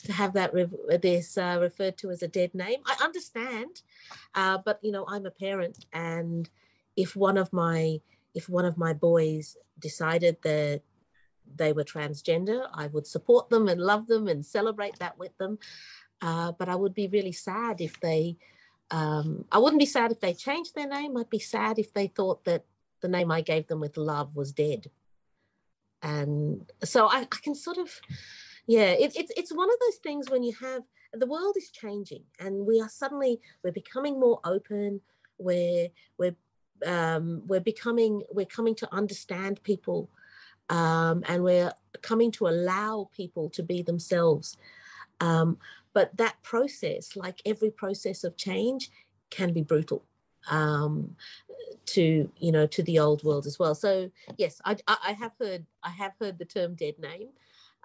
to have that referred to as a dead name. I understand, but you know, I'm a parent, and if one of my boys decided that they were transgender, I would support them and love them and celebrate that with them. But I would be really sad if they I wouldn't be sad if they changed their name. I'd be sad if they thought that the name I gave them with love was dead. And so I can sort of, yeah, it's one of those things when you have, the world is changing and we're becoming more open. We're coming to understand people, and we're coming to allow people to be themselves. But that process, like every process of change, can be brutal to the old world as well. So yes, I have heard the term dead name,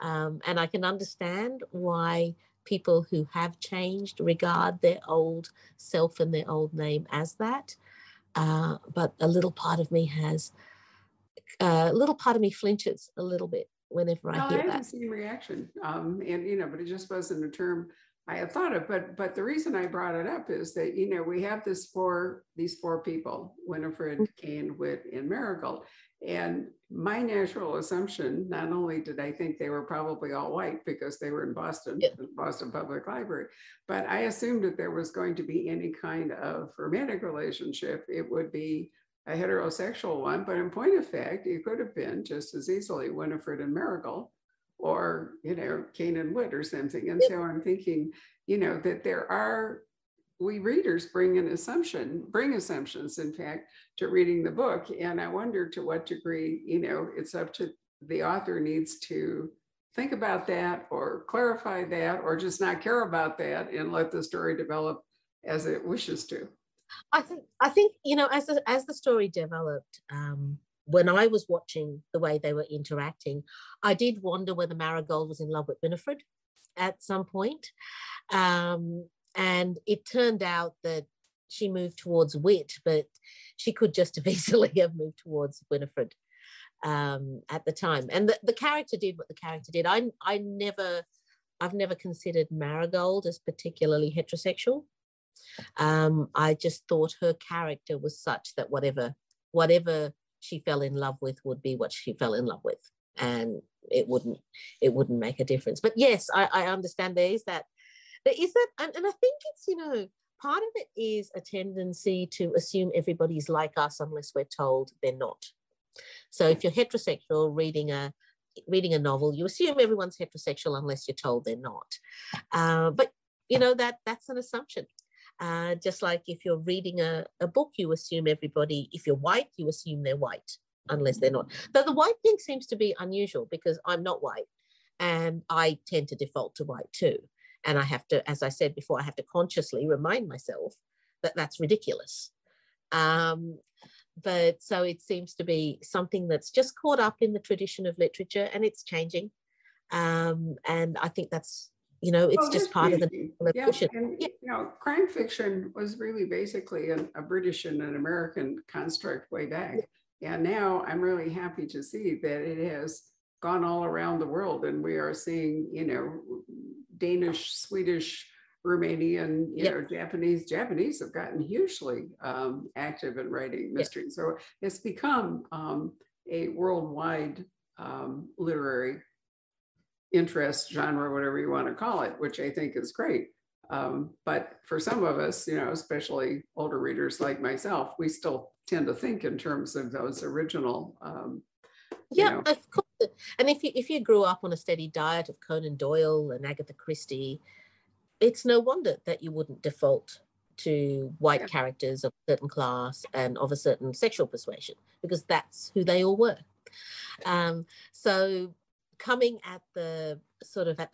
and I can understand why people who have changed regard their old self and their old name as that. But a little part of me flinches a little bit whenever I hear I had that. the same reaction, and but it just wasn't a term I had thought of. But the reason I brought it up is that we have these four people: Winifred, Cain, Wit, and Marigold. And my natural assumption, not only did I think they were probably all white because they were in Boston, the Boston Public Library, but I assumed that there was going to be any kind of romantic relationship. It would be a heterosexual one, but in point of fact, it could have been just as easily Winifred and Marigold, or Cain and Wit or something. And so I'm thinking, that we readers bring assumptions, in fact, to reading the book. And I wonder to what degree, it's up to the author needs to think about that or clarify that, or just not care about that and let the story develop as it wishes to. I think as the story developed, when I was watching the way they were interacting, I did wonder whether Marigold was in love with Winifred at some point. And it turned out that she moved towards Wit, but she could just have easily have moved towards Winifred at the time. And the character did what the character did. I've never considered Marigold as particularly heterosexual. I just thought her character was such that whatever she fell in love with would be what she fell in love with, and it wouldn't make a difference. But yes, I understand there is that, and I think it's part of it is a tendency to assume everybody's like us unless we're told they're not. So if you're heterosexual reading a novel, you assume everyone's heterosexual unless you're told they're not. But that's an assumption. Just like if you're reading a book, you assume everybody, if you're white, you assume they're white, unless they're not. Though the white thing seems to be unusual because I'm not white and I tend to default to white too. And I have to, as I said before, I have to consciously remind myself that that's ridiculous. But so it seems to be something that's just caught up in the tradition of literature, and it's changing. And I think that's, it's just part of the evolution. And crime fiction was really basically a British and an American construct way back. And now I'm really happy to see that it has gone all around the world, and we are seeing, Danish, Swedish, Romanian, Japanese have gotten hugely active in writing mystery. So it's become a worldwide literary interest, genre, whatever you want to call it, which I think is great. But for some of us, especially older readers like myself, we still tend to think in terms of those original. Of course. And if you grew up on a steady diet of Conan Doyle and Agatha Christie, it's no wonder that you wouldn't default to white characters of a certain class and of a certain sexual persuasion, because that's who they all were. So coming at the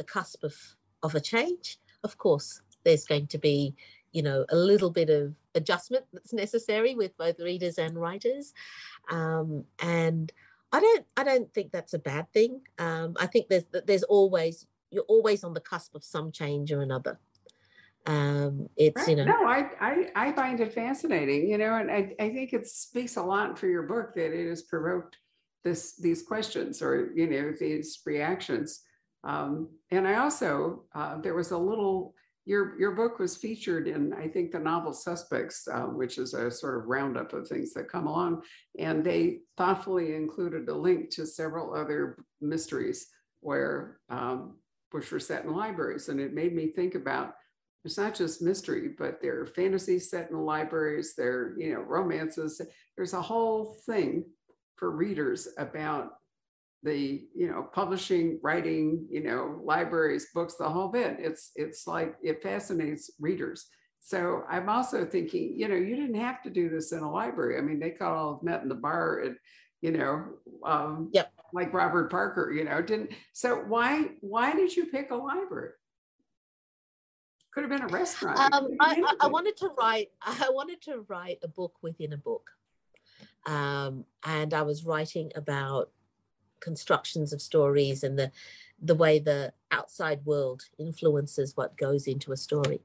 cusp of a change, of course, there's going to be, a little bit of adjustment that's necessary with both readers and writers. And I don't think that's a bad thing. I think you're always on the cusp of some change or another. It's right. No, I find it fascinating, and I think it speaks a lot for your book that it has provoked these questions or these reactions. And I also there was a little. Your book was featured in, I think, the novel Suspects, which is a sort of roundup of things that come along. And they thoughtfully included a link to several other mysteries which were set in libraries. And it made me think about It's not just mystery, but there are fantasies set in the libraries, there are, romances. There's a whole thing for readers about the, publishing, writing, libraries, books, the whole bit. It's like, it fascinates readers. So I'm also thinking, you didn't have to do this in a library. I mean, they could all have met in the bar and, Yep. like Robert Parker, didn't. So why did you pick a library? Could have been a restaurant. I wanted to write a book within a book. And I was writing about constructions of stories and the way the outside world influences what goes into a story.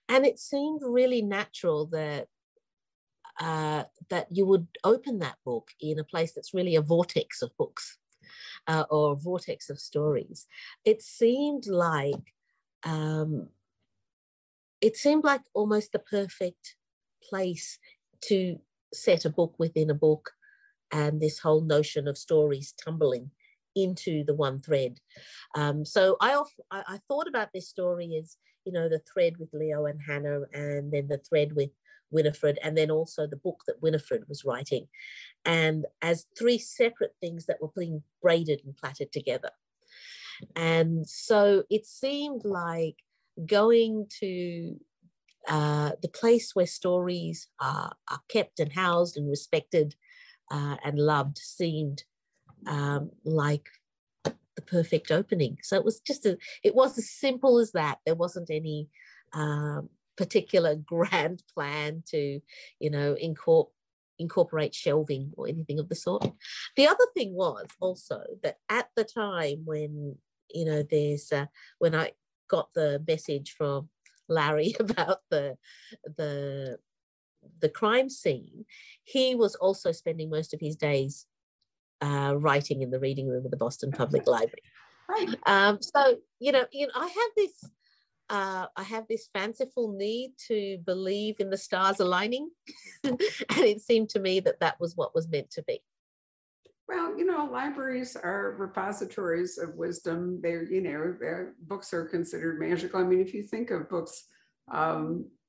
And it seemed really natural that that you would open that book in a place that's really a vortex of books or a vortex of stories. It seemed like almost the perfect place to set a book within a book, and this whole notion of stories tumbling into the one thread. So I thought about this story as, the thread with Leo and Hannah, and then the thread with Winifred, and then also the book that Winifred was writing, and as three separate things that were being braided and plaited together. And so it seemed like going to the place where stories are kept and housed and respected and loved seemed like the perfect opening. So it was it was as simple as that. There wasn't any particular grand plan to, incorporate shelving or anything of the sort. The other thing was also that at the time when, when I got the message from Larry about the crime scene, he was also spending most of his days writing in the reading room of the Boston Public Library. Right. So I have this fanciful need to believe in the stars aligning, and it seemed to me that was what was meant to be. Well, libraries are repositories of wisdom. Their books are considered magical. I mean, if you think of books,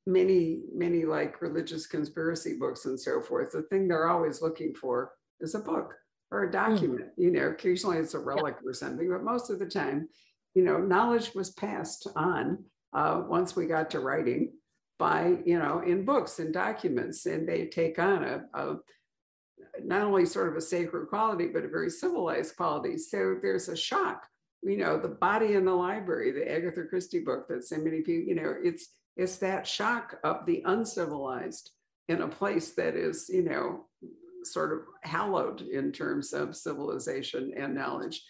many like religious conspiracy books and so forth, the thing they're always looking for is a book or a document. Occasionally it's a relic or something, but most of the time, knowledge was passed on once we got to writing by, in books and documents, and they take on a not only sort of a sacred quality, but a very civilized quality. So there's a shock, the body in the library, the Agatha Christie book that so many people, it's that shock of the uncivilized in a place that is, sort of hallowed in terms of civilization and knowledge.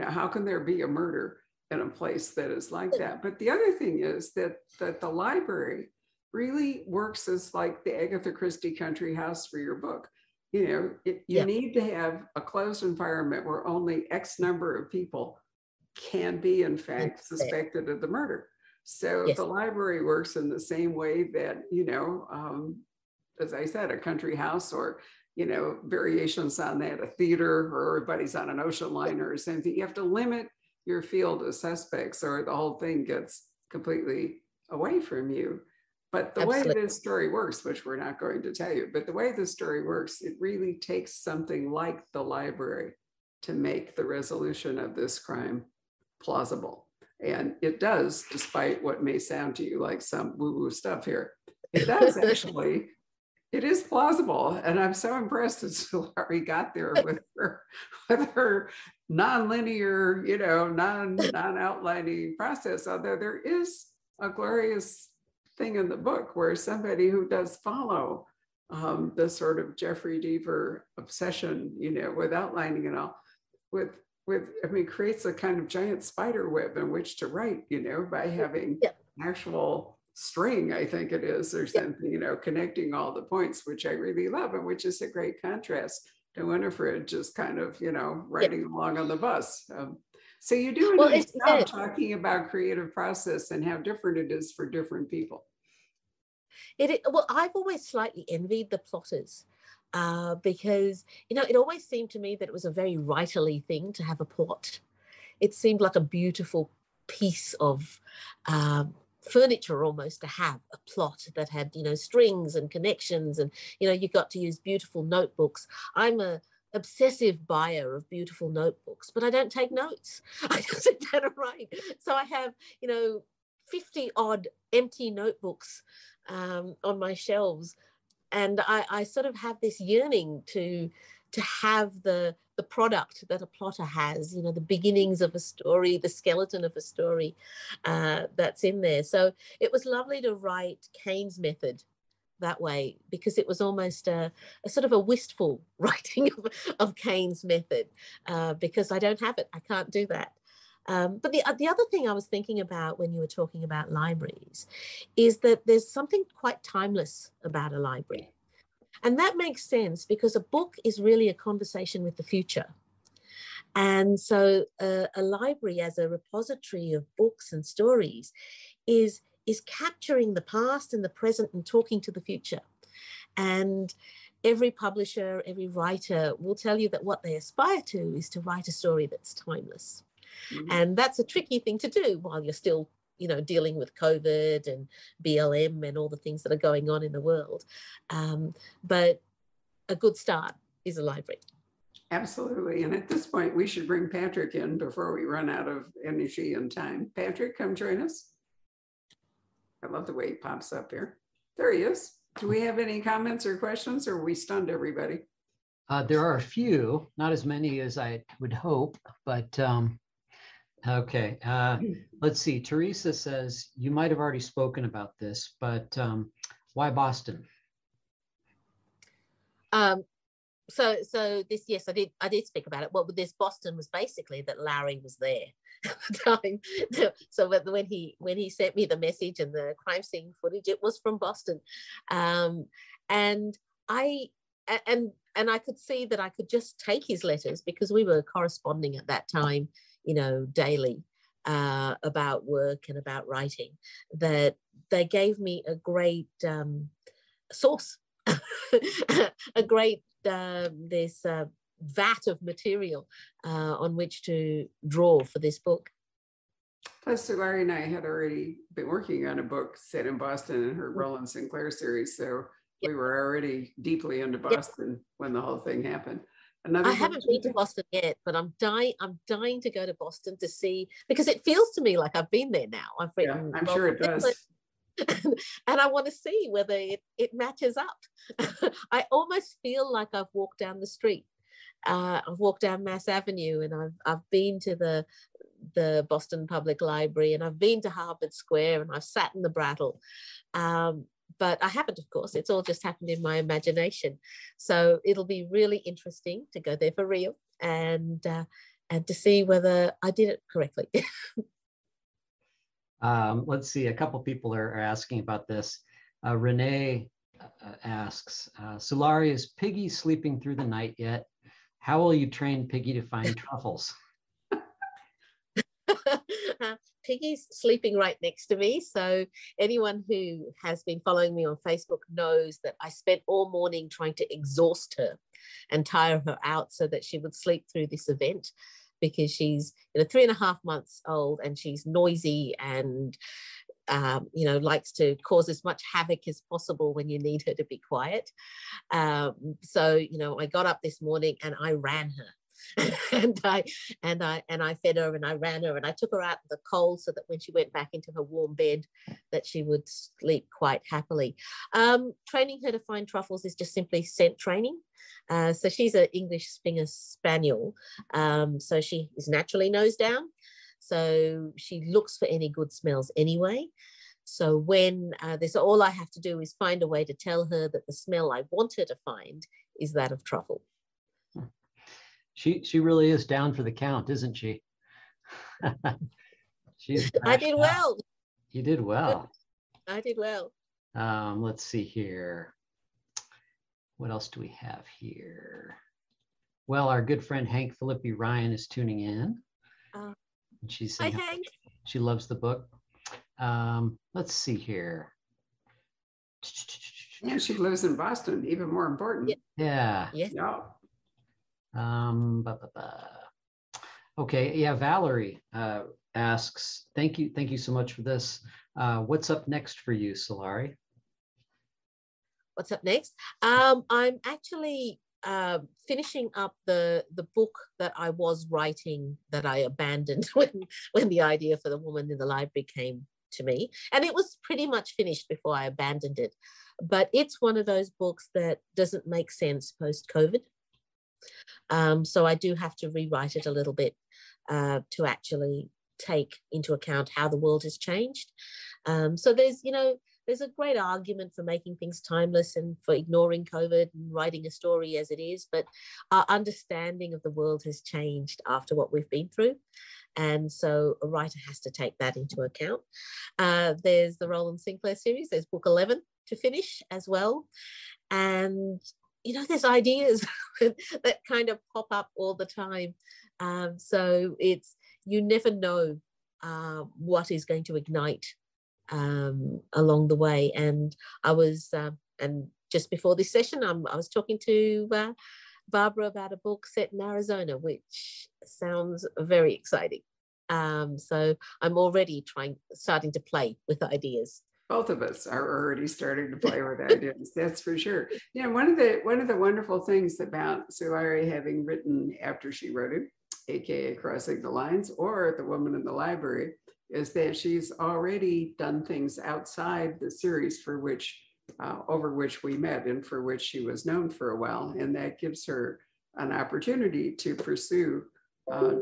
How can there be a murder in a place that is like that? But the other thing is that the library really works as like the Agatha Christie country house for your book. You need to have a closed environment where only X number of people can be, in fact, suspected of the murder. So the library works in the same way that, as I said, a country house or, variations on that, a theater, or everybody's on an ocean liner or something. You have to limit your field of suspects or the whole thing gets completely away from you. But the way this story works, which we're not going to tell you, but the way this story works, it really takes something like the library to make the resolution of this crime plausible. And it does, despite what may sound to you like some woo-woo stuff here. It does actually, it is plausible. And I'm so impressed that Sulari got there with her non-linear, non-outlining process, although there is a glorious thing in the book where somebody who does follow the sort of Jeffrey Deaver obsession, with outlining and all, creates a kind of giant spider web in which to write, by having actual string, I think it is, or something, connecting all the points, which I really love, and which is a great contrast to Winifred just kind of, riding along on the bus. So you do a nice job talking about creative process and how different it is for different people. Well, I've always slightly envied the plotters because, it always seemed to me that it was a very writerly thing to have a plot. It seemed like a beautiful piece of furniture almost to have a plot that had, you know, strings and connections, and, you know, you got to use beautiful notebooks. I'm a obsessive buyer of beautiful notebooks, but I don't take notes. I just sit down and write. So I have, you know, 50 odd empty notebooks on my shelves, and I sort of have this yearning to have the product that a plotter has, you know, the beginnings of a story, the skeleton of a story that's in there. So it was lovely to write Kane's method that way, because it was almost a sort of a wistful writing of Kane's method, because I don't have it. I can't do that. But the other thing I was thinking about when you were talking about libraries is that there's something quite timeless about a library. And that makes sense because a book is really a conversation with the future. And so a library as a repository of books and stories is capturing the past and the present and talking to the future. And every publisher, every writer will tell you that what they aspire to is to write a story that's timeless. Mm-hmm. And that's a tricky thing to do while you're still, you know, dealing with COVID and BLM and all the things that are going on in the world. But a good start is a library. Absolutely. And at this point, we should bring Patrick in before we run out of energy and time. Patrick, come join us. I love the way he pops up here. There he is. Do we have any comments or questions, or we stunned everybody? There are a few, not as many as I would hope, but okay. Let's see. Teresa says, you might have already spoken about this, but why Boston? So this, yes, I did speak about it. Well, this Boston was basically that Larry was there at the time. So when he sent me the message and the crime scene footage, it was from Boston, and I could see that I could just take his letters, because we were corresponding at that time, you know, daily about work and about writing, that they gave me a great source, a great this vat of material on which to draw for this book. Plus, Sulari and I had already been working on a book set in Boston in her Roland Sinclair series, so we were already deeply into Boston when the whole thing happened. I haven't been to Boston yet, but I'm dying to go to Boston to see, because it feels to me like I've been there now. I've written. Yeah, I'm sure it does. And I want to see whether it matches up. I almost feel like I've walked down the street. I've walked down Mass Avenue, and I've been to the Boston Public Library, and I've been to Harvard Square, and I've sat in the Brattle. But I haven't, of course. It's all just happened in my imagination. So it'll be really interesting to go there for real, and to see whether I did it correctly. Let's see, a couple people are asking about this. Renee asks, Sulari, is Piggy sleeping through the night yet? How will you train Piggy to find truffles? Piggy's sleeping right next to me. So anyone who has been following me on Facebook knows that I spent all morning trying to exhaust her and tire her out so that she would sleep through this event, because she's, you know, 3.5 months old, and she's noisy and you know, likes to cause as much havoc as possible when you need her to be quiet. So, you know, I got up this morning and I ran her. and I fed her, and I ran her, and I took her out in the cold so that when she went back into her warm bed, that she would sleep quite happily. Training her to find truffles is just simply scent training. So she's an English Springer Spaniel. So she is naturally nose down. So she looks for any good smells anyway. So when all I have to do is find a way to tell her that the smell I want her to find is that of truffle. She really is down for the count, isn't she? I did well. You did well. I did well. Let's see here. What else do we have here? Well, our good friend Hank Philippi Ryan is tuning in. And she's saying hi, Hank. She loves the book. Let's see here. Yeah, she lives in Boston, even more important. Yeah. Yes. Yeah. Okay, yeah, Valerie asks, thank you so much for this. What's up next for you, Sulari? What's up next? I'm actually finishing up the book that I was writing that I abandoned when the idea for the woman in the library came to me, and it was pretty much finished before I abandoned it. But it's one of those books that doesn't make sense post-COVID. So I do have to rewrite it a little bit to actually take into account how the world has changed. So there's a great argument for making things timeless and for ignoring COVID and writing a story as it is, but our understanding of the world has changed after what we've been through. And so a writer has to take that into account. There's the Roland Sinclair series. There's book 11 to finish as well. And, there's ideas that kind of pop up all the time. So you never know what is going to ignite along the way. And I was, and just before this session, I was talking to Barbara about a book set in Arizona, which sounds very exciting. So I'm already starting to play with ideas. Both of us are already starting to play with ideas. That's for sure. One of the wonderful things about Sulari having written after she wrote it, aka Crossing the Lines or The Woman in the Library, is that she's already done things outside the series for which over which we met and for which she was known for a while, and that gives her an opportunity to pursue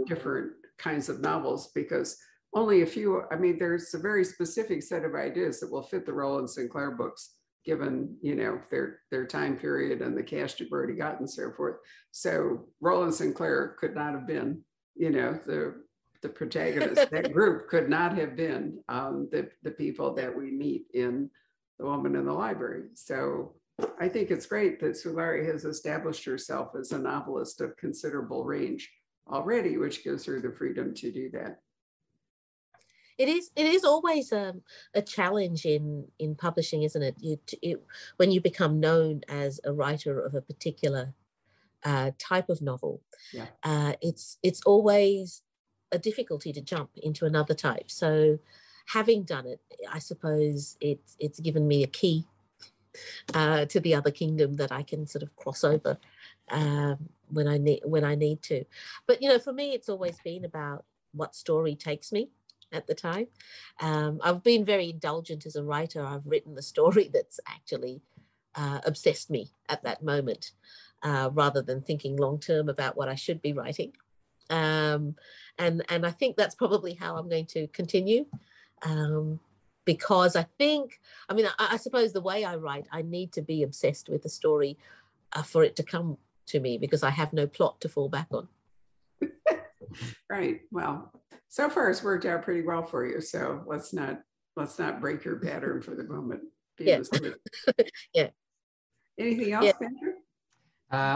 different kinds of novels, because only a few, there's a very specific set of ideas that will fit the Roland Sinclair books, given, their time period and the cast you've already got and so forth. So Roland Sinclair could not have been, the protagonist. That group could not have been the people that we meet in The Woman in the Library. So I think it's great that Sulari has established herself as a novelist of considerable range already, which gives her the freedom to do that. It is always a challenge in publishing, isn't it? When you become known as a writer of a particular type of novel, yeah. It's always a difficulty to jump into another type. So having done it, I suppose it's given me a key to the other kingdom that I can sort of cross over when I need to. But for me, it's always been about what story takes me at the time. I've been very indulgent as a writer. I've written the story that's actually obsessed me at that moment, rather than thinking long term about what I should be writing. And I think that's probably how I'm going to continue, because I suppose the way I write, I need to be obsessed with the story for it to come to me, because I have no plot to fall back on. Right. Well, so far it's worked out pretty well for you. So let's not break your pattern for the moment. Yeah. Yeah. Anything else, Patrick?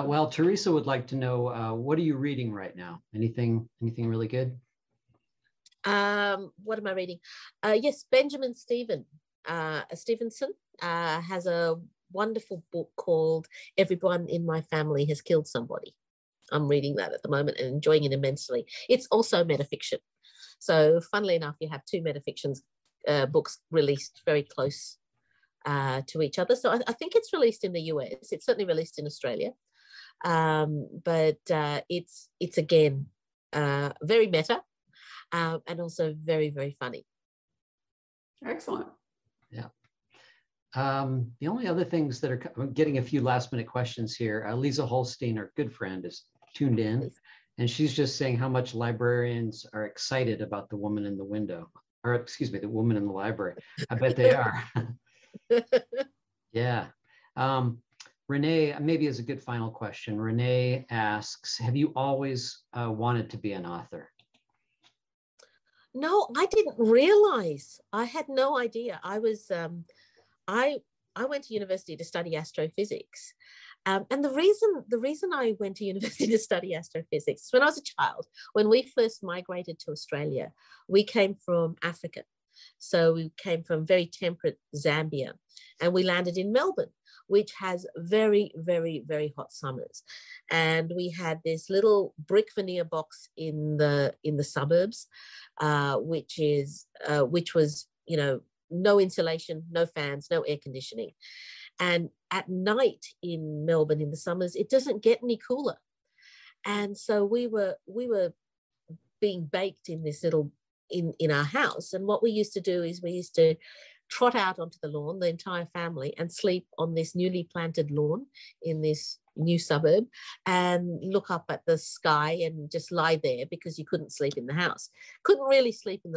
Well, Teresa would like to know, what are you reading right now? Anything really good? What am I reading? Yes, Benjamin Stevenson has a wonderful book called Everyone in My Family Has Killed Somebody. I'm reading that at the moment and enjoying it immensely. It's also metafiction. So funnily enough, you have two metafictions books released very close to each other. So I think it's released in the US. It's certainly released in Australia. But it's again, very meta and also very, very funny. Excellent. Yeah. The only other things that are, I'm getting a few last minute questions here. Lisa Holstein, our good friend, is tuned in, and she's just saying how much librarians are excited about The Woman in the Window, or excuse me, The Woman in the Library. I bet they are. Yeah. Renee, maybe as a good final question, Renee asks, have you always wanted to be an author? No, I didn't realize. I had no idea. I was, I went to university to study astrophysics. And the reason I went to university to study astrophysics, when I was a child, when we first migrated to Australia, we came from Africa. So we came from very temperate Zambia, and we landed in Melbourne, which has very, very, very hot summers. And we had this little brick veneer box in the suburbs, which was, no insulation, no fans, no air conditioning. And at night in Melbourne in the summers, it doesn't get any cooler. And so we were being baked in this little, in our house. And what we used to do is we used to trot out onto the lawn, the entire family, and sleep on this newly planted lawn in this new suburb and look up at the sky and just lie there, because you couldn't sleep in the house. Couldn't really sleep on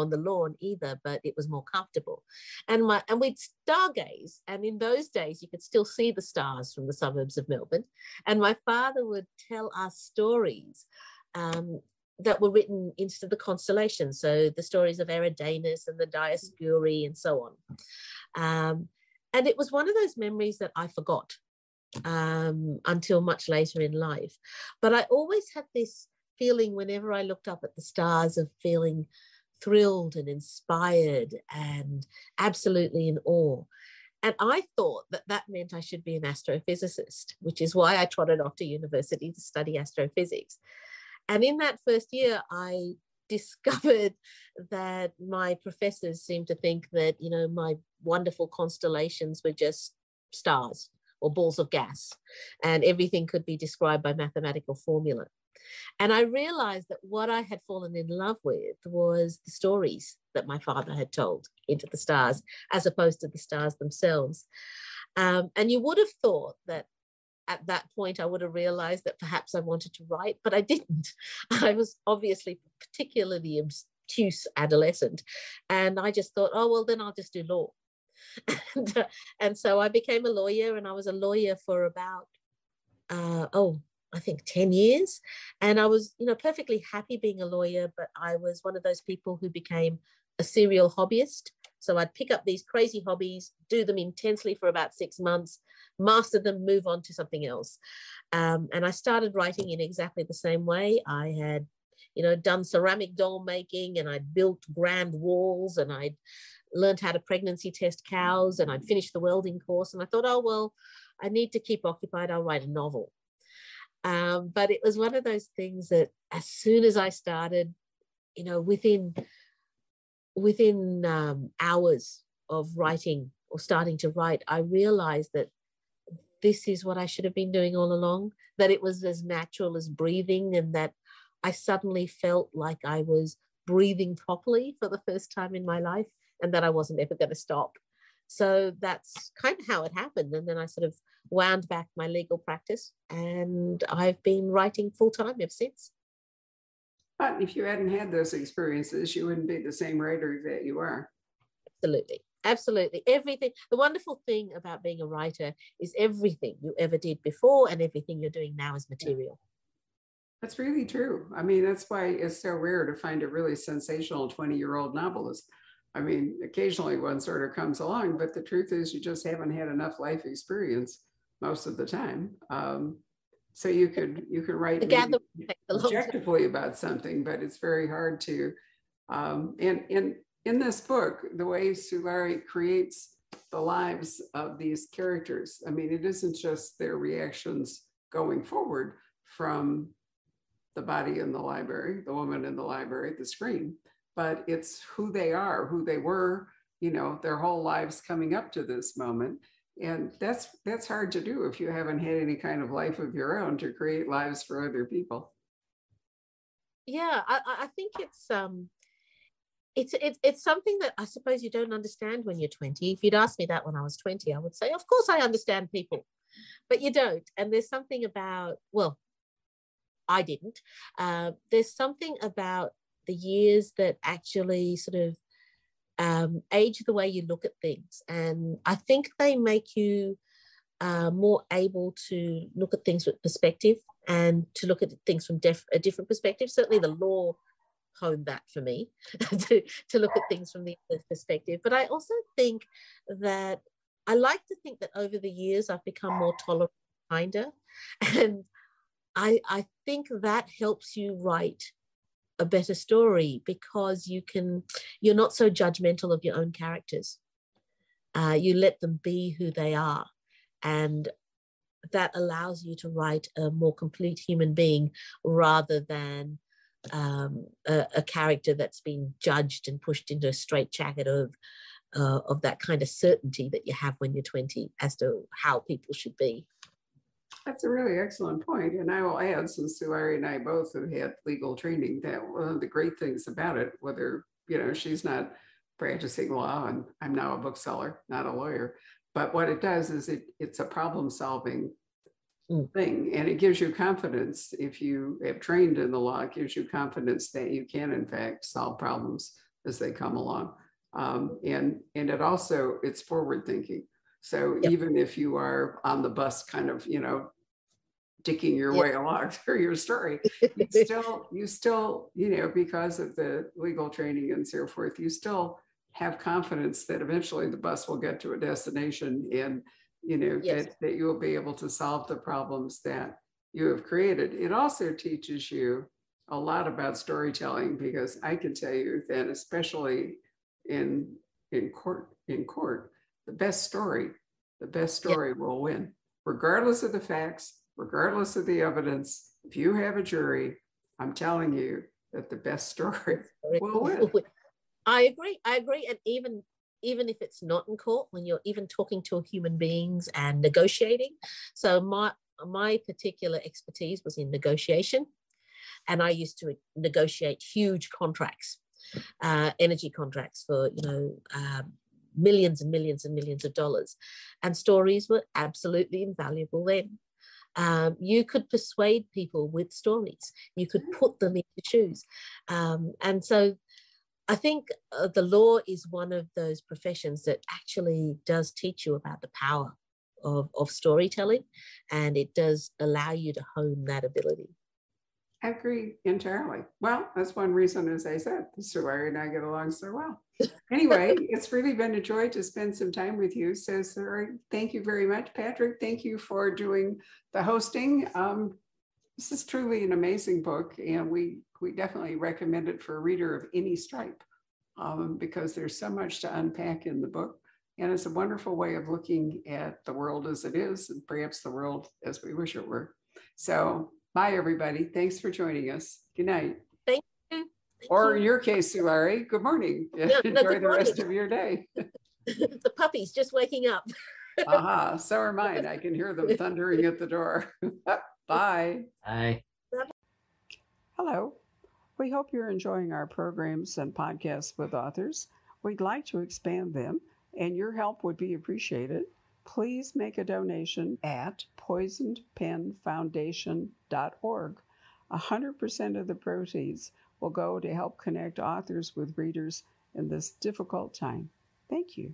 the lawn either, but it was more comfortable. And we'd stargaze. And in those days, you could still see the stars from the suburbs of Melbourne. And my father would tell us stories that were written into the constellations. So the stories of Eridanus and the Dioscuri and so on. And it was one of those memories that I forgot until much later in life. But I always had this feeling whenever I looked up at the stars of feeling thrilled and inspired and absolutely in awe. And I thought that that meant I should be an astrophysicist, which is why I trotted off to university to study astrophysics. And in that first year, I discovered that my professors seemed to think that, you know, my wonderful constellations were just stars or balls of gas, and everything could be described by mathematical formula. And I realized that what I had fallen in love with was the stories that my father had told into the stars, as opposed to the stars themselves. And you would have thought that at that point, I would have realized that perhaps I wanted to write, but I didn't. I was obviously particularly obtuse adolescent. And I just thought, oh, well, then I'll just do law. And so I became a lawyer, and I was a lawyer for about, I think 10 years. And I was, you know, perfectly happy being a lawyer, but I was one of those people who became a serial hobbyist. So I'd pick up these crazy hobbies, do them intensely for about 6 months, master them, move on to something else. And I started writing in exactly the same way. I had, you know, done ceramic doll making, and I'd built grand walls, and I'd learned how to pregnancy test cows, and I'd finished the welding course. And I thought, oh, well, I need to keep occupied. I'll write a novel. But it was one of those things that as soon as I started, you know, within hours of writing or starting to write, I realized that this is what I should have been doing all along, that it was as natural as breathing, and that I suddenly felt like I was breathing properly for the first time in my life, and that I wasn't ever going to stop. So that's kind of how it happened. And then I sort of wound back my legal practice, and I've been writing full time ever since. But if you hadn't had those experiences, you wouldn't be the same writer that you are. Absolutely. Absolutely. Everything. The wonderful thing about being a writer is everything you ever did before and everything you're doing now is material. That's really true. I mean, that's why it's so rare to find a really sensational 20-year-old novelist. I mean, occasionally one sort of comes along, but the truth is you just haven't had enough life experience most of the time. So you could write objectively about something, but it's very hard to. And in this book, the way Sulari creates the lives of these characters, I mean, it isn't just their reactions going forward from the body in the library, the woman in the library, the screen, but it's who they are, who they were, you know, their whole lives coming up to this moment. And that's hard to do if you haven't had any kind of life of your own to create lives for other people. Yeah, I think it's something that I suppose you don't understand when you're 20. If you'd asked me that when I was 20, I would say, of course I understand people, but you don't. And there's something about, well, I didn't. There's something about the years that actually sort of age the way you look at things. And I think they make you more able to look at things with perspective and to look at things from a different perspective. Certainly the law honed that for me, to look at things from the other perspective. But I also think that I like to think that over the years I've become more tolerant, kinder. And I think that helps you write a better story because you're not so judgmental of your own characters. You let them be who they are. And that allows you to write a more complete human being rather than a character that's been judged and pushed into a straitjacket of of that kind of certainty that you have when you're 20 as to how people should be. That's a really excellent point. And I will add, since Sulari and I both have had legal training, that one of the great things about it, whether, she's not practicing law and I'm now a bookseller, not a lawyer, but what it does is it's a problem solving thing. And it gives you confidence. If you have trained in the law, it gives you confidence that you can, in fact, solve problems as they come along. And it also, it's forward thinking. So even if you are on the bus kind of, dicking your way along through your story, you still, because of the legal training and so forth, you still have confidence that eventually the bus will get to a destination and, that you will be able to solve the problems that you have created. It also teaches you a lot about storytelling, because I can tell you that especially in court, the best story will win, regardless of the facts, regardless of the evidence. If you have a jury, I'm telling you that the best story will win. I agree. And even if it's not in court, when you're even talking to human beings and negotiating. So my particular expertise was in negotiation, and I used to negotiate huge contracts, energy contracts for millions and millions and millions of dollars, and stories were absolutely invaluable then. You could persuade people with stories. You could put them into shoes. And so I think the law is one of those professions that actually does teach you about the power of storytelling, and it does allow you to hone that ability. I agree entirely. Well, that's one reason, as I said, Sulari and I get along so well. Anyway, it's really been a joy to spend some time with you. So, Sulari, thank you very much. Patrick, thank you for doing the hosting. This is truly an amazing book, and we definitely recommend it for a reader of any stripe, because there's so much to unpack in the book. And it's a wonderful way of looking at the world as it is, and perhaps the world as we wish it were. So, bye, everybody. Thanks for joining us. Good night. Thank you. Or in your case, Sulari, good morning. Enjoy the rest of your day. The puppy's just waking up. So are mine. I can hear them thundering at the door. Bye. Bye. Hello. We hope you're enjoying our programs and podcasts with authors. We'd like to expand them, and your help would be appreciated. Please make a donation at poisonedpenfoundation.org. 100% of the proceeds will go to help connect authors with readers in this difficult time. Thank you.